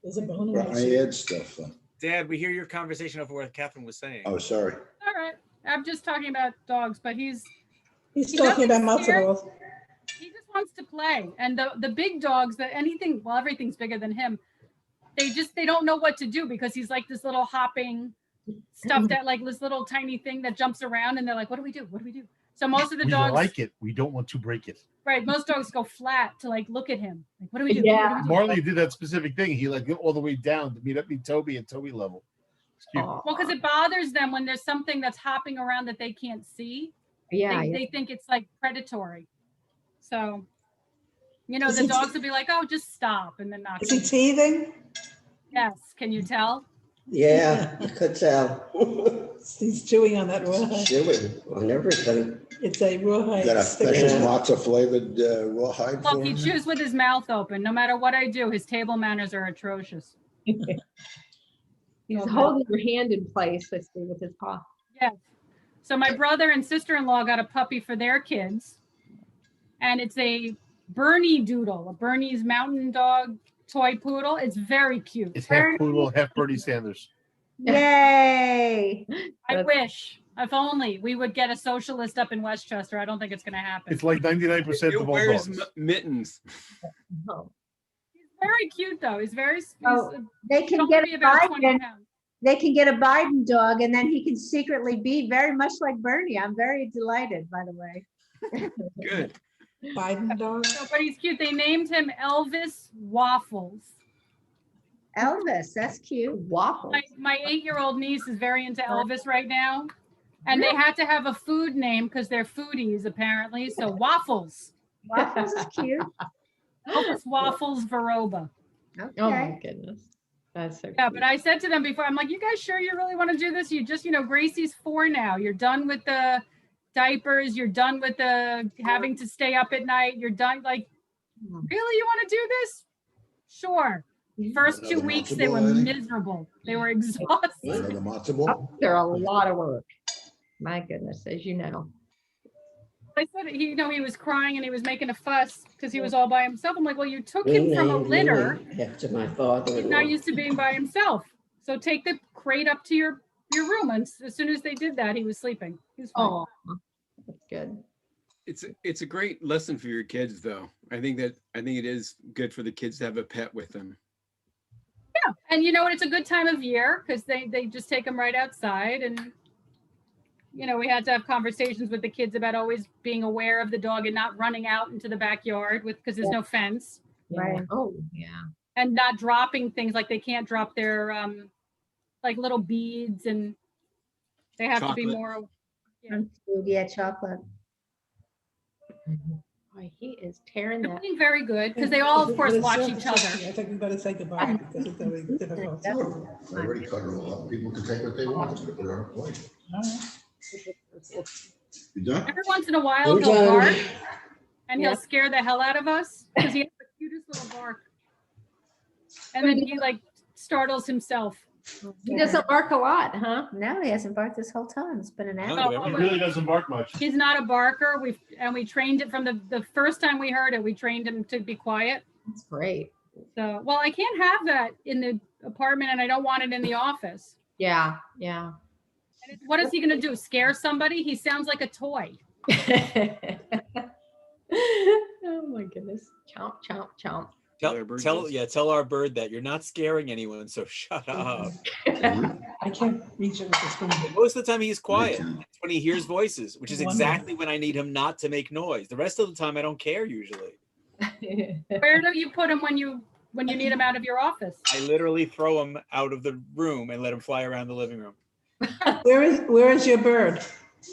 There's a bone in Brought my it. ad stuff. Dad, we hear your conversation over what Catherine was saying. Oh, sorry. All right. I'm just talking about dogs, but He's He talking about doesn't matzo scare- balls. he just wants to play. And the big dogs, everything's bigger than him. They don't know what to do because he's like this little hopping stuff that like this little tiny thing that jumps around, and they're like, what do we do? What do we do? So most of the We dogs, like it. We don't want to break it. right? Most dogs go flat to like look at him. Like, what do we do? Yeah. What do we do? Marley did that specific thing. He like went all the way down to meet Toby at Toby level. It's cute. Aw. Well, because it bothers them when there's something that's hopping around that they can't see. Yeah. They think it's like predatory. So, Is the he- dogs will be like, oh, just stop. And then not. Is he teething? Yes. Can you tell? Yeah, I could tell. He's chewing on that rawhide. Chewing on everything. It's a rawhide. Got a stick. special Yeah. matzo flavored rawhide for Look, he him? chews with his mouth open. No matter what I do, his table manners are atrocious. He's Okay. holding your hand in place, I see, with his paw. Yes. So my brother and sister-in-law got a puppy for their kids. And it's a Bernie doodle, a Bernese mountain dog toy poodle. It's very cute. It's half poodle, half Bernie Sanders. Yay. I wish, if only we would get a socialist up in Westchester. I don't think it's going to happen. It's like 99% It of all wears dogs. mittens. Oh. He's very cute, though. He's Oh, he's They can only get be a about 20 Biden. pounds. They can get a Biden dog, and then he can secretly be very much like Bernie. I'm very delighted, by the way. Good. Biden dog. So, but he's cute. They named him Elvis Waffles. Elvis, that's cute. Waffles. My 8-year-old niece is very into Elvis right now. And they had to have a food name because they're foodies, apparently. So Waffles. Waffles is cute. Elvis Waffles Varoba. Oh my Okay. goodness. That's so Yeah, cute. but I said to them before, I'm like, you guys sure you really want to do this? You just, Gracie's 4 now. You're done with the diapers. You're done with the having to stay up at night. You're done. Like, really? You want to do this? Sure. First 2 Another weeks, matzo they were ball, Eddie? miserable. They were exhausted. Another matzo ball? They're a lot of work. My goodness, as you know. I said, he was crying and he was making a fuss because he was all by himself. I'm like, well, you took We him from a named litter. Louis after my He's father-in-law. not used to being by himself. So take the crate up to your room. And as soon as they did that, he was sleeping. He was fine. Oh, that's good. It's a great lesson for your kids, though. I think it is good for the kids to have a pet with them. Yeah. And you know what? It's a good time of year because they just take them right outside. And, we had to have conversations with the kids about always being aware of the dog and not running out into the backyard because there's no fence. Right. Oh, yeah. And not dropping things like they can't drop their like little beads and they have to be Chocolate. more. Food, yeah, chocolate. Boy, he is tearing They're that. being very good because they all, of course, watch each other. I think we better say goodbye because it's very difficult. I already cut it all up. People can take what they want. Put it on a plate. You done? Every once in a while, I'm he'll done. bark and he'll Yeah. scare the hell out of us because he has the cutest little bark. And then he like startles himself. He doesn't bark a lot, huh? No, he hasn't barked this whole time. It's been an No, hour. He really doesn't bark much. He's not a barker. We trained it from the first time we heard it. We trained him to be quiet. That's great. So, well, I can't have that in the apartment and I don't want it in the office. Yeah, yeah. What is he gonna do? Scare somebody? He sounds like a toy. Oh my goodness. Chomp, chomp, chomp. Tell our bird that you're not scaring anyone, so shut up. I can't reach it with this one. Most of the time he's quiet. That's when he hears voices, which is exactly when I need him not to make noise. The rest of the time I don't care usually. Where do you put him when you need him out of your office? I literally throw him out of the room and let him fly around the living room. Where is your bird?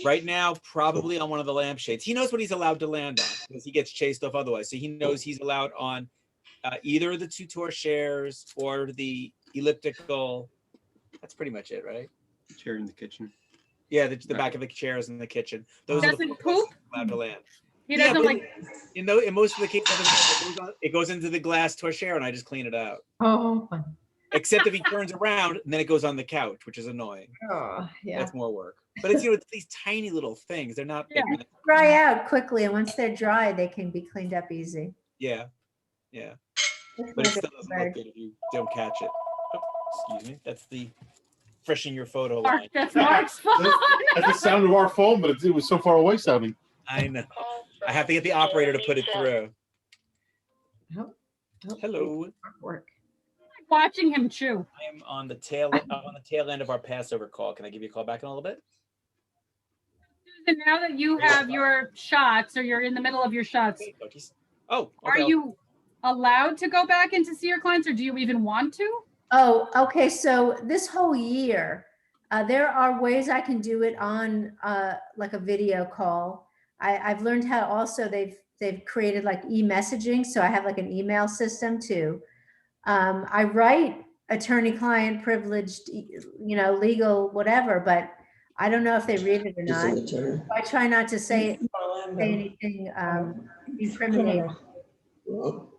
Right now, probably on one of the lampshades. He knows what he's allowed to land on because he gets chased off otherwise. So he knows he's allowed on either the 2 chairs or the elliptical. That's pretty much it, right? Chair in the kitchen. Yeah, the back of the chairs in the kitchen. Those are the Doesn't poop? allowed to land. He doesn't like. In most of the cases, it goes into the glass torchère and I just clean it out. Oh, Except if he turns around and then it goes on the couch, which is annoying. oh, yeah. That's more work. But it's it's these tiny little things. They're not. Yeah. Dry out quickly, and once they're dry, they can be cleaned up easy. Yeah. But it still doesn't look good if you don't catch it. Oh, excuse me. That's the freshen your photo line. That's Mark's phone. That's the sound of our phone, but it was so far away sounding. I know. I have to get the operator to put it through. Oh, Hello. work. Watching him chew. I am on the tail end of our Passover call. Can I give you a call back in a little bit? Susan, now that you have your shots or you're in the middle of your shots, Oh, are you allowed to go back in to see your clients or do you even want to? Oh, okay. So this whole year, there are ways I can do it on like a video call. I've learned how also they've created like e-messaging. So I have like an email system too. I write attorney-client privileged, legal, whatever, but I don't know if they read it or He's an not. attorney. I try not to say anything incriminating. Well,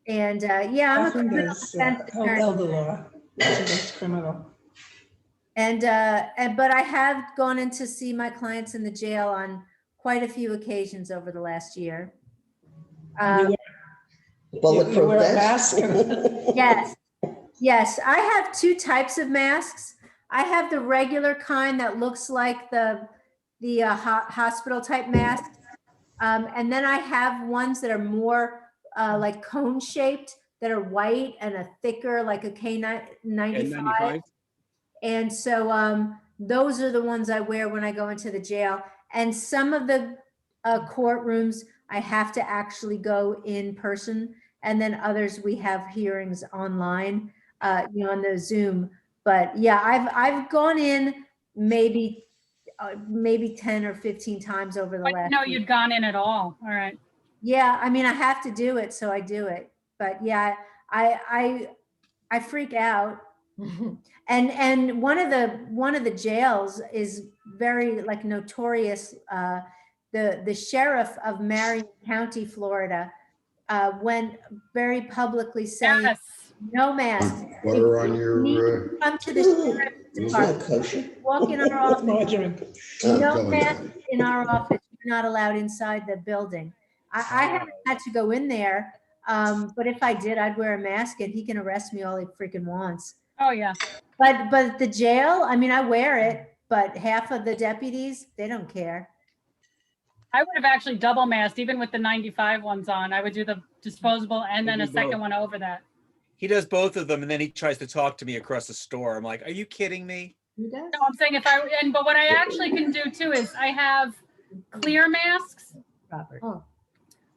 And yeah, I'm a Catherine criminal does defense attorney. elder law. She does criminal. And but I have gone in to see my clients in the jail on quite a few occasions over the last year. Bulletproof wear a vest. Yes, yes. I have 2 types of masks. I have the regular kind that looks like the hospital type mask. And then I have ones that are more like cone shaped that are white and a thicker, like a K95. And so those are the ones I wear when I go into the jail. And some of the courtrooms, I have to actually go in person. And then others, we have hearings online, on the Zoom. But yeah, I've gone in maybe 10 or 15 times over the last. No, year. you'd gone in at all. All right. Yeah, I mean, I have to do it, so I do it. But yeah, I freak out. And one of the jails is very like notorious. The sheriff of Marion County, Florida, went very publicly saying Yes. no mask. Butter on your. Come to the sheriff's It's not department. kosher. Walk in our office. Margarine. No mask in our office. You're not allowed inside the building. I haven't had to go in there, but if I did, I'd wear a mask and he can arrest me all he freaking wants. Oh, yeah. But the jail, I mean, I wear it, but half of the deputies, they don't care. I would have actually double masked, even with the 95 ones on. I would do the disposable and then a second one over that. He does both of them, and then he tries to talk to me across the store. I'm like, "Are you kidding me?" Who does? No, I'm saying but what I actually can do too is I have clear masks. Robert. Oh.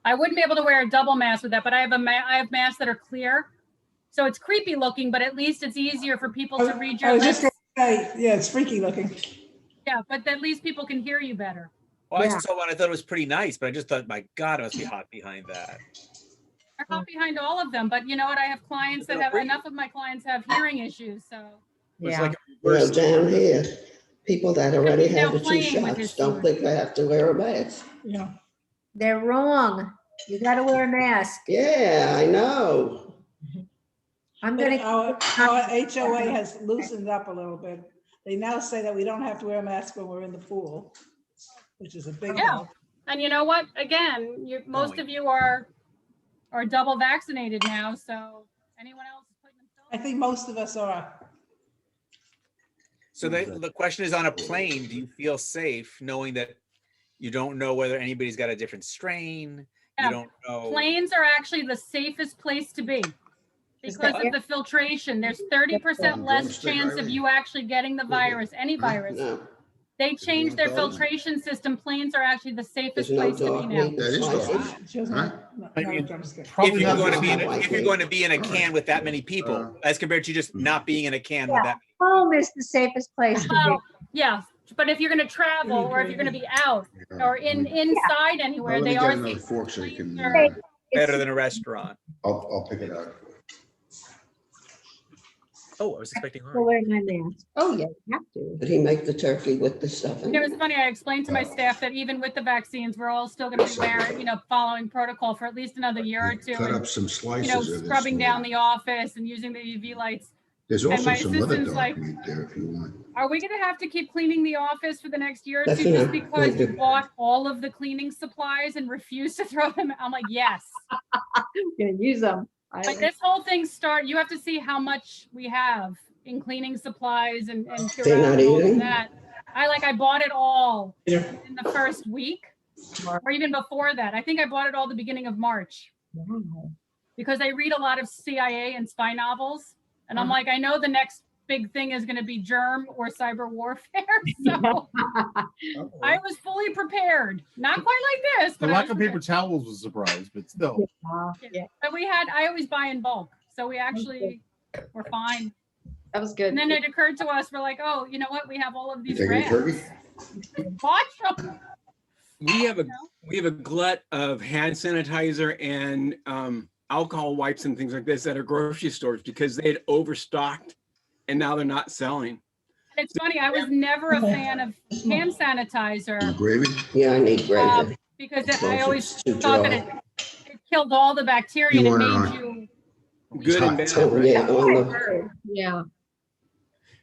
I wouldn't be able to wear a double mask with that, but I have masks that are clear. So it's creepy looking, but at least it's easier for people to read your I was just lips. gonna say, yeah, it's freaky looking. Yeah, but at least people can hear you better. Well, Yeah. I saw one. I thought it was pretty nice, but I just thought, my God, it must be hot behind that. I'm not behind all of them, but you know what? I have clients that have, enough of my clients have hearing issues, so. It's Yeah. like a Well, reverse- down here, people that already Now have the 2 playing with his shots don't food. think they have to wear a mask. Yeah. They're wrong. You got to wear a mask. Yeah, I know. I'm But going our to. HOA has loosened up a little bit. They now say that we don't have to wear a mask when we're in the pool, which is a big Yeah. help. And you know what? Again, most of you are double vaccinated now, so anyone else putting themselves I think most of us are. So the question is, on a plane, do you feel safe knowing that you don't know whether anybody's got a different strain? Yeah. You don't know. Planes are actually the safest place to be because of the filtration. There's 30% less chance of you actually getting the virus, any virus. No, They changed their filtration system. Planes are actually the there's safest no place to be dog now. meat. That is slices. dog. She doesn't Huh? want I no mean, drumstick. If Probably you're not going to the be in same. if you're going to be in a can with that many people, as compared to just not being in a can with that. Home is the safest place to be. Well, yeah, but if you're going to travel or if you're going to be out or inside anywhere, Well, let they me are get another safe. fork so you can, Planes are- Better than a restaurant. I'll pick it out. Oh, I was expecting Still wearing my mask. Oh, yeah, you have to. Did he make the turkey with the stuffing? It was funny. I explained to my staff that even with the vaccines, we're all still going to be wearing, following protocol for at least another year or two. Cut And, up some slices of this. scrubbing down the office and using the UV lights. There's and also my some other assistant's dog like, meat there if you want. Are we going to have to keep cleaning the office for the next year or That's two just enough. because Thank you you. bought all of the cleaning supplies and refused to throw them? I'm like, yes. Gonna use them. But this whole thing you have to see how much we have in cleaning supplies and They're not Purell and all of eating? that. I bought it all in the first week or even before that. I think I bought it all the beginning of March Wow. because I read a lot of CIA and spy novels. And I'm like, I know the next big thing is going to be germ or cyber warfare. So I was fully prepared. Not quite like this, The but I lack was of paper prepared. towels was a surprise, but still. Yeah, But I always buy in bulk. So we actually were fine. that was good. And then it occurred to us, we're like, oh, you know what? We have all of You these take any turkey? rags. Wash them. We have a glut of hand sanitizer and alcohol wipes and things like this at our grocery stores because they had overstocked and now they're not selling. And it's funny, I was never a fan of hand sanitizer Gravy? Yeah, I need gravy. because Close I it, always it's too thought dry. that it killed all the bacteria You and it want it made on. you. Good and bad, Oh, right? yeah, on the, Yeah.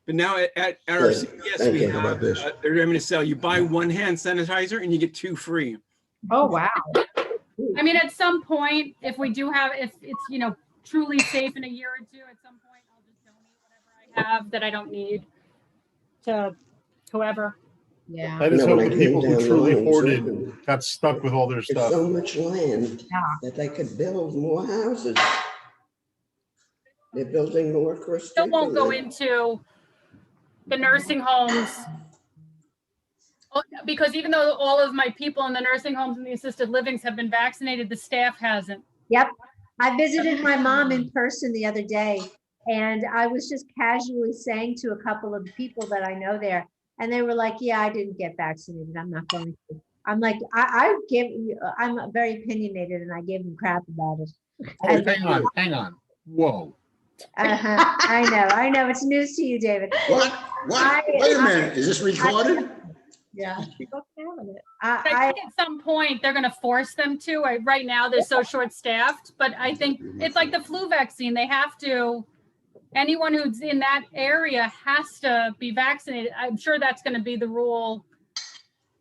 But now at our Good. CVS, Thank we you. have, How about this? they're going to sell, you buy one hand sanitizer and you get 2 free. Oh, wow. I mean, at some point, if it's, truly safe in a year or two, at some point, I'll just donate whatever I have that I don't need to whoever. Yeah. I just You know, hope when the I came people who down truly Lions hoarded Road, got stuck with all their there's stuff. so much land Yeah. that they could build more houses. They're building more Chris Still won't go Street. into the nursing homes. Because even though all of my people in the nursing homes and the assisted livings have been vaccinated, the staff hasn't. Yep. I visited my mom in person the other day, and I was just casually saying to a couple of people that I know there, and they were like, yeah, I didn't get vaccinated. I'm not going to. I'm like, I'm very opinionated and I gave them crap about it. Oh, hang on. Whoa. I know. It's news to you, David. What? Wait a minute, is this recorded? Yeah. People having it. But I think at some point they're going to force them to. Right now they're so short-staffed, but I think it's like the flu vaccine. They have to. Anyone who's in that area has to be vaccinated. I'm sure that's going to be the rule.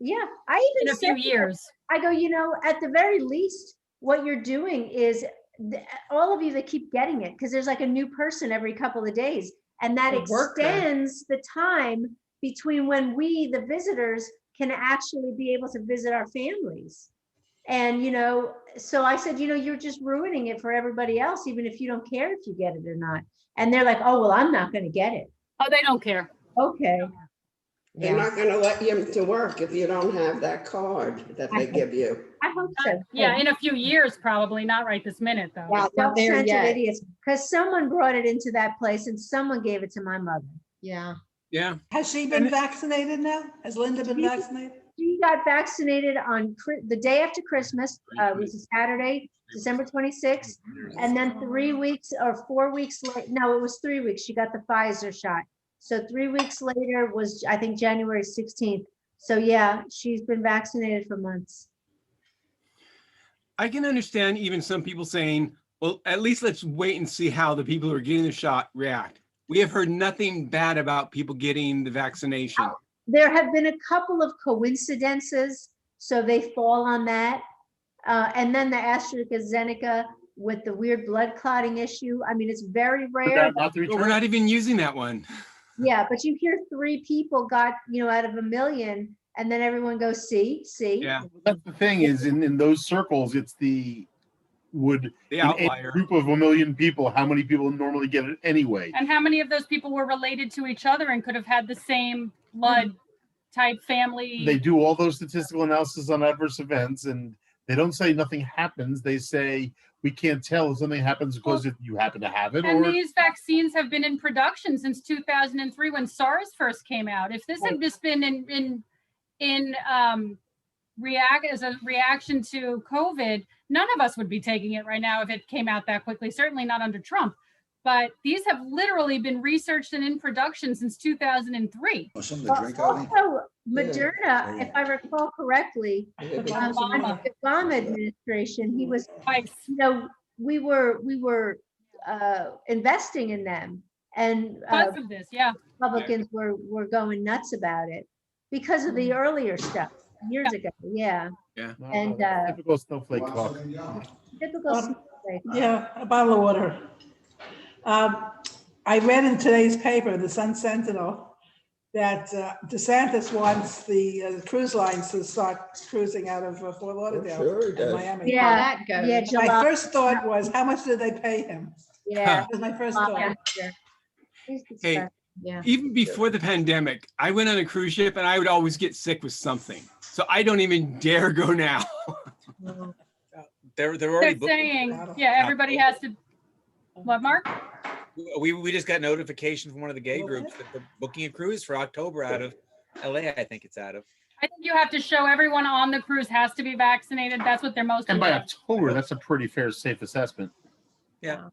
Yeah, I even in a few years. I go, at the very least, what you're doing is all of you that keep getting it, because there's like a new person every couple of days, and that extends the time between when we, the visitors, can actually be able to visit our families. And, so I said, you're just ruining it for everybody else, even if you don't care if you get it or not. And they're like, oh, well, I'm not going to get it. Oh, they don't care. Okay. They're not going to let you to work if you don't have that card that they give you. I hope so. Yeah, in a few years, probably not right this minute, though. Yeah, not there Self-centered yet. idiots, because someone brought it into that place and someone gave it to my mother. Yeah. Yeah. Has she been vaccinated now? Has Linda been vaccinated? She got vaccinated on the day after Christmas, which is Saturday, December 26th. And then 3 weeks or 4 weeks later, no, it was 3 weeks. She got the Pfizer shot. So 3 weeks later was, I think, January 16th. So yeah, she's been vaccinated for months. I can understand even some people saying, well, at least let's wait and see how the people who are getting the shot react. We have heard nothing bad about people getting the vaccination. There have been a couple of coincidences, so they fall on that. And then the AstraZeneca, with the weird blood clotting issue. I mean, it's very But rare. not the But we're return. not even using that one. Yeah, but you hear 3 people got, out of 1 million, and then everyone goes, see. Yeah, That's the thing is in those circles, it's the the in a outlier. group of 1 million people, how many people normally get it anyway? And how many of those people were related to each other and could have had the same blood type family? They do all those statistical analysis on adverse events, and they don't say nothing happens. They say we can't tell if something happens because you happen to have it, And or these vaccines have been in production since 2003 when SARS first came out. If this had just been as a reaction to COVID, none of us would be taking it right now if it came out that quickly, certainly not under Trump. But these have literally been researched and in production since 2003. Want something to drink, Eileen? Also, Moderna, if I recall correctly, Obama. the Obama administration, he was, Twice. we were investing in them, and Because of this, yeah. Republicans were going nuts about it because of the earlier stuff years ago. Yeah, and typical snowflake talk. typical. snowflake. Yeah, a bottle of water. I read in today's paper, the Sun Sentinel, that DeSantis wants the cruise lines to start cruising out of Fort Lauderdale sure he and does. Miami. Yeah, That goes. yeah, My July. first thought was, how much did they pay him? Yeah. That was my first thought. He's Hey, disgusting. Yeah. even before the pandemic, I went on a cruise ship and I would always get sick with something. So I don't even dare go now. They're They're already booked. saying, yeah, everybody has to, what, Mark? We just got notification from one of the gay groups that they're booking a cruise for October out of LA. I think it's out of. I think you have to show everyone on the cruise has to be vaccinated. That's what they're most. And by aware of. October, that's a pretty fair, safe assessment. Yeah.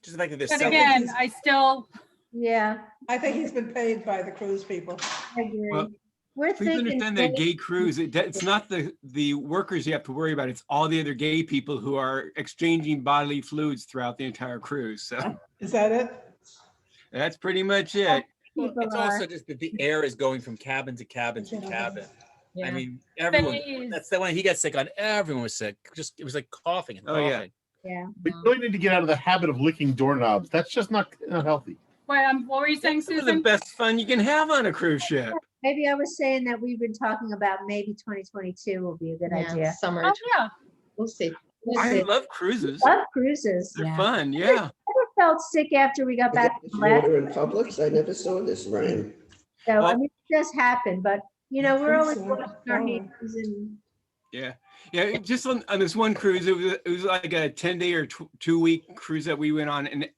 Just the fact that they're But selling. again, I still, Yeah, I think he's been paid by the cruise people. I agree. Well, We're Please thinking. understand that gay cruise, it's not the workers you have to worry about. It's all the other gay people who are exchanging bodily fluids throughout the entire cruise. So Is that it? that's pretty much it. Well, people it's are- also just that the air is going from cabin to cabin to cabin. Yeah. I mean, everyone. Phase. That's the one he got sick on. Everyone was sick. Just it was like coughing and Oh, coughing. yeah. Yeah. We really need to get out of the habit of licking doorknobs. That's just not healthy. wait, what were you saying, Some of the Susan? best fun you can have on a cruise ship. Maybe I was saying that we've been talking about maybe 2022 will be a good idea. Summer. Oh, yeah. We'll see. I love cruises. Love cruises. They're Yeah. fun, yeah. Never felt sick after we got back from last. Water in Publix, I never saw this rain. So, I Well- mean, it does happen, but, we're always so. washing our hands and, Yeah, just on this one cruise, it was like a 10-day or 2-week cruise that we went on. And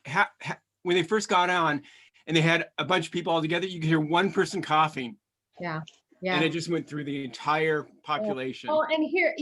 when they first got on and they had a bunch of people all together, you could hear one person coughing. Yeah. And Yeah. it just went through the entire population. Well, and here,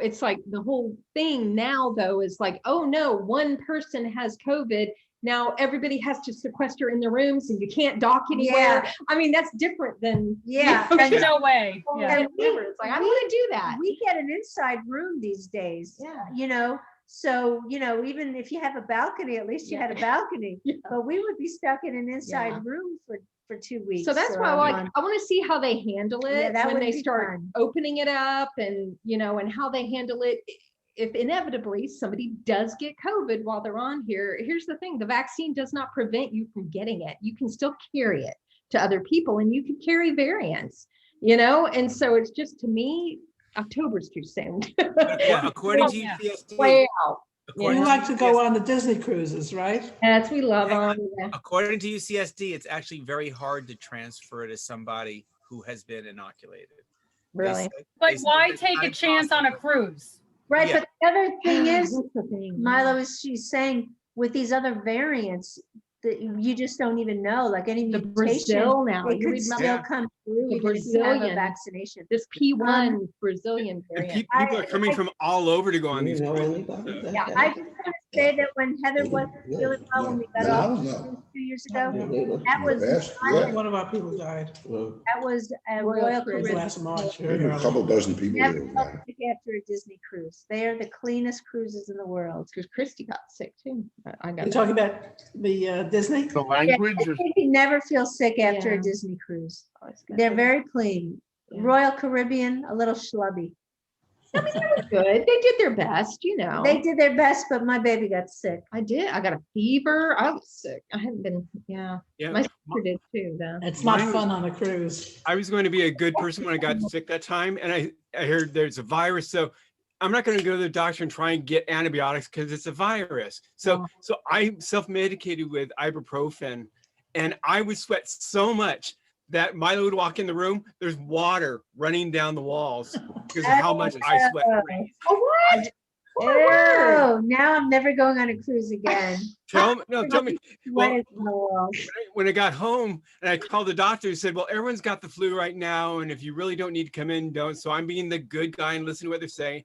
it's like the whole thing now though is like, oh no, one person has COVID. Now everybody has to sequester in their rooms and you can't dock anywhere. Yeah. I mean, that's different than. Yeah. you know, There's no way. Yeah. and It's like, I want to do that. we get an inside room these days. Yeah. So, even if you have a balcony, at least you had a balcony, Yeah. but we would be stuck in an inside Yeah. room for 2 weeks. So that's or why a month. I want to see how they handle Yeah, it that when would they be start fun. opening it up and, and how they handle it. If inevitably somebody does get COVID while they're on here, here's the thing, the vaccine does not prevent you from getting it. You can still carry it to other people and you can carry variants, and so it's just, to me, October's too soon. Yeah, according to Yeah. UCSD, Way out. You like to go on the Disney cruises, right? That's, we love them. Yeah. according to UCSD, it's actually very hard to transfer it as somebody who has been inoculated. They Really. said- But they said why it's take a not chance on a possible. cruise? Right, Yeah. but the other thing is, That's the thing. Milo, she's saying with these other variants that you just don't even know, like any The mutation, Brazil now. it You could read about still Yeah. come through The even if you have a Brazilian. vaccination. this P1 Brazilian And variant. people are coming from all over to go on Do you these know cruises. anybody that Yeah, has I it? just want to say that when Heather wasn't feeling well, when we got No, off no. 2 years ago, Yeah, they look- that was, Yes, yeah. One of our people died. Well, that was a Royal Royal Caribbean. Caribbean. Last March. Maybe a couple dozen people Never here. felt sick after a Disney cruise. They are the cleanest cruises in the world. Because Christy got sick too. I got You're talking about the Disney? The language, or You never feel sick after Yeah. a Disney cruise. Oh, it's good. They're very clean. Yeah. Royal Caribbean, a little schlubby. I mean, they were good. They did their best, you know. They did their best, but my baby got sick. I did. I got a fever. I was sick. I hadn't been, yeah. Yeah. My sister did too, though. It's not Mine was- fun on a cruise. I was going to be a good person when I got sick that time, and I heard there's a virus, so I'm not going to go to the doctor and try and get antibiotics because it's a virus. So I self-medicated with ibuprofen, and I would sweat so much that Milo would walk in the room. There's water running down the walls because of how much I sweat. Oh, what? Oh, now I'm never going on a cruise again. Tell me. Well, Sweat in the walls. when I got home and I called the doctor, he said, well, everyone's got the flu right now. And if you really don't need to come in, don't. So I'm being the good guy and listen to what they're saying.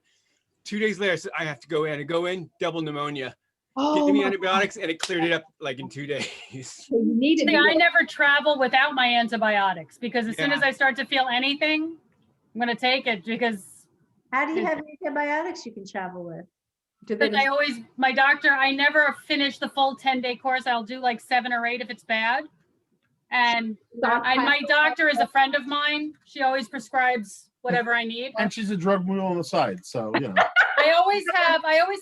2 days later, I said, I have to go in. I go in, double pneumonia. Oh, Give me my antibiotics, and it cleared it up like in 2 days. God. You need it. See, I never travel without my antibiotics because as soon Yeah. as I start to feel anything, I'm gonna take it because How do you have antibiotics you can travel with? Do they I always, my doctor, I never finish the full 10-day course. I'll do like 7 or 8 if it's bad. And my doctor is a friend of mine. She always prescribes whatever I need. And she's a drug mule on the side, so you know. I always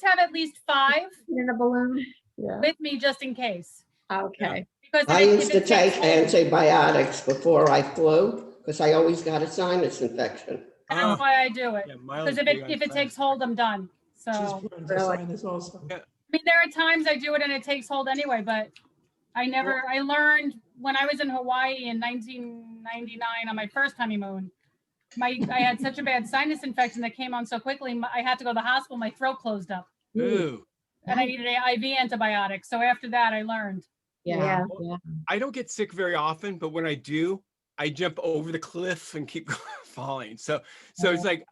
have at least 5 In a balloon? Yeah. with me just in case. Okay. Because I if used to it takes take hold, antibiotics before I flew because I always got a sinus infection. that's why I do it. Yeah, Milo's Because if big on it sinus. takes hold, I'm done. She's So burned her Really? sinus also. I mean, there are times I do it and it takes hold anyway, but I learned when I was in Hawaii in 1999 on my first honeymoon, I had such a bad sinus infection that came on so quickly, I had to go to the hospital, my throat closed up Ooh. and I needed an IV antibiotic. So after that, I learned. Yeah. Yeah. I don't get sick very often, but when I do, I jump over the cliff and keep falling. So it's like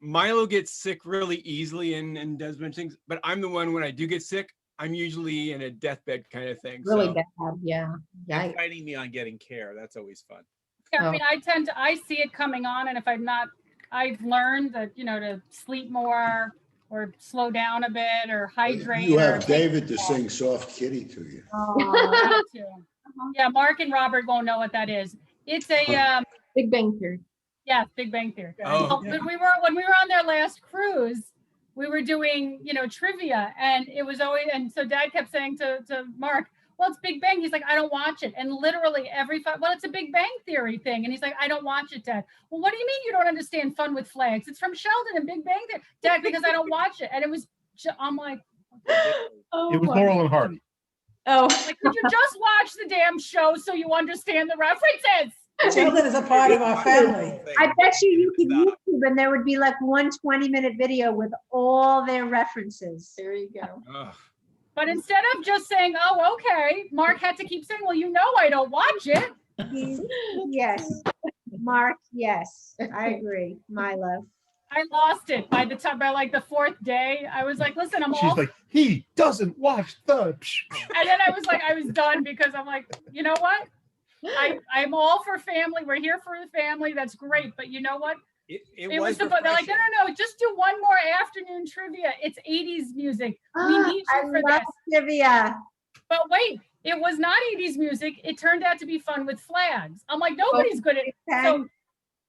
Milo gets sick really easily and does bunch of things, but I'm the one when I do get sick, I'm usually in a deathbed kind of thing. Really so. bad. Yeah. And fighting me on getting care. That's always fun. Yeah, Oh. I mean, I see it coming on and if I've learned that, to sleep more or slow down a bit or hydrate. You or have take- David to sing Soft Kitty to you. That too. Yeah, Mark and Robert won't know what that is. It's a, Big Bang Theory. yeah, Big Bang Theory. Oh. Well, when we were on their last cruise, we were doing, trivia and it was always, and so Dad kept saying to Mark, well, it's Big Bang. He's like, I don't watch it. And literally well, it's a Big Bang Theory thing. And he's like, I don't watch it, Dad. Well, what do you mean you don't understand Fun with Flags? It's from Sheldon and Big Bang Theory. Dad, because I don't watch it. And it was, I'm like, Oh, It was my- Laurel and Hardy. Oh, could you just watch the damn show so you understand the references? Sheldon is a part of our family. I bet you could YouTube and there would be like 1 20-minute video with all their references. there you go. Ugh. But instead of just saying, oh, okay, Mark had to keep saying, well, I don't watch it. Yes, Mark, yes, I agree, my love. I lost it by like the 4th day. I was like, listen, I'm She's all, like, he doesn't watch the. and then I was done because I'm like, you know what? I'm all for family. We're here for the family. That's great. But you know what? It Was they're like, refreshing. no, just do one more afternoon trivia. It's 80s music. We need I you for love this. trivia. But wait, it was not 80s music. It turned out to be Fun with Flags. I'm like, nobody's good at it. So,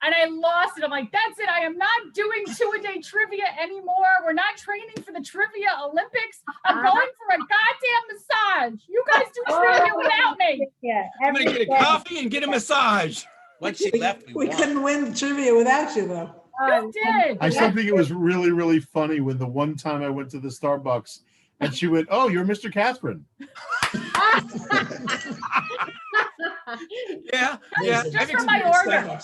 and I lost it. I'm like, that's it. I am not doing 2-a-day trivia anymore. We're not training for the Trivia Olympics. I'm going for a goddamn massage. You guys do trivia without me. Yeah, I'm gonna get a coffee and get a massage. Once she left, We won. couldn't win trivia without you, though. You did. I still think it was really, really funny when the one time I went to the Starbucks and she went, "Oh, you're Mr. Catherine." Yeah. Just for my order.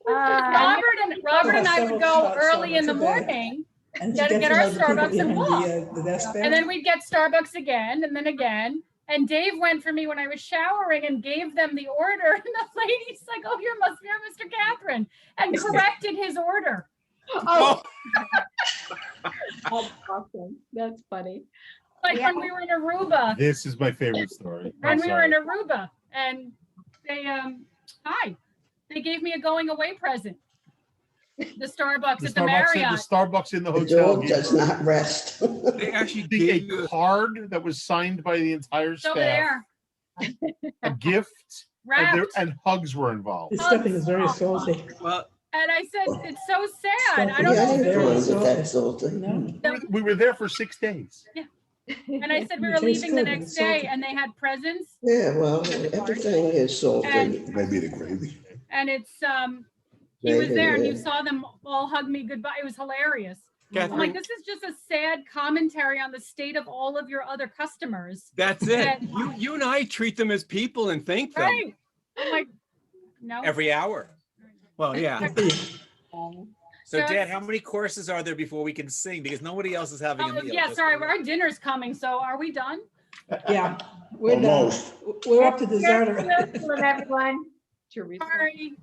Robert and I would go early in the morning, And Gotta to get to our know the people Starbucks and behind the desk there. and then we'd get Starbucks again, and then again. And Dave went for me when I was showering and gave them the order. And the lady's like, "Oh, you're Mr. Catherine," and corrected his order. Oh. That's awesome. That's funny. Like when we were in Aruba, This is my favorite story. when I'm we were in sorry. Aruba, and they gave me a going away present. The Starbucks The at the Starbucks, Marriott. the Starbucks in the The hotel. dog gave does her not rest. They actually a gave you card that was signed by the entire It's over staff, there. a gift, Wrapped. and hugs were involved. This stuffing is very salty. well. And I said, it's so sad. I Yeah, don't I know. didn't want it that salty. No. We were there for 6 days. And I said, we It were tastes leaving the good, but next it's day salty. and they had presents Yeah, well, everything is salty. And- Maybe the gravy. and it's, he was Maybe, there and you yeah. saw them all hug me goodbye. It was hilarious. I'm Catherine, like, this is just a sad commentary on the state of all of your other customers. that's it. Yeah. You and I treat them as people and thank them. Right. I'm like, no. Every hour. Well, yeah. So, So- Dad, how many courses are there before we can sing? Because nobody else is having a Oh, meal. yeah, Just- sorry, our dinner's coming. So are we done? Yeah, we're done. Almost. We're up to dessert. Jerusalem, everyone. Jerusalem. Sorry.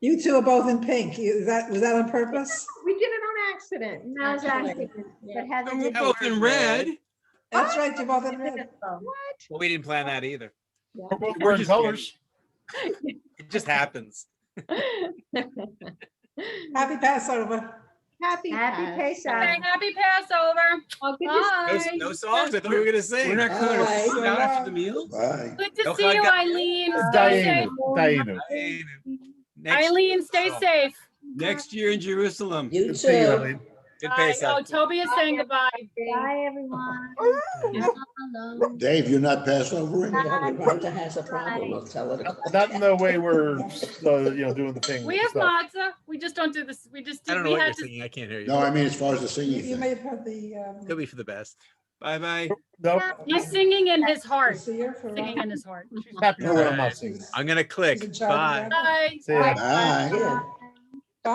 You two are both in pink. Was that on purpose? We did it on accident. No, it's actually. accident, Yeah. but Heather And we're did both in red. That's right, you're both in red. beautiful. Well, we didn't plan that either. We're both We're wearing just colors. It just happens. Happy Passover. Happy Happy Pesach. Okay, happy Passover. Oh, good to No, Bye. no songs. I thought we were gonna sing. We're not calling Bye. a food out after the meal. Bye. Good to No see you, hug. Eileen. Stay Diana, safe. Diana. Next- Eileen, stay Oh, safe. Next year in Jerusalem. You Good seeing you, too. Eileen. Good Bye. Pesach. Oh, Toby is saying goodbye. Bye, everyone. Dave, you're not Passovering? Yeah, if Rhonda has a problem, I'll tell her. to- Not in the way we're, doing the thing. We have matzah. We just don't do this. We just I don't did, know we what had you're to. singing. I can't hear you. No, I mean, as far as the singing You thing. may have had the, Could be for the best. Bye-bye. No, He's singing in his heart. seer for. Singing in his heart. happy when I'm not singing. I'm gonna click. He's in charge of Bye. that. Bye. See ya. Bye. Yeah.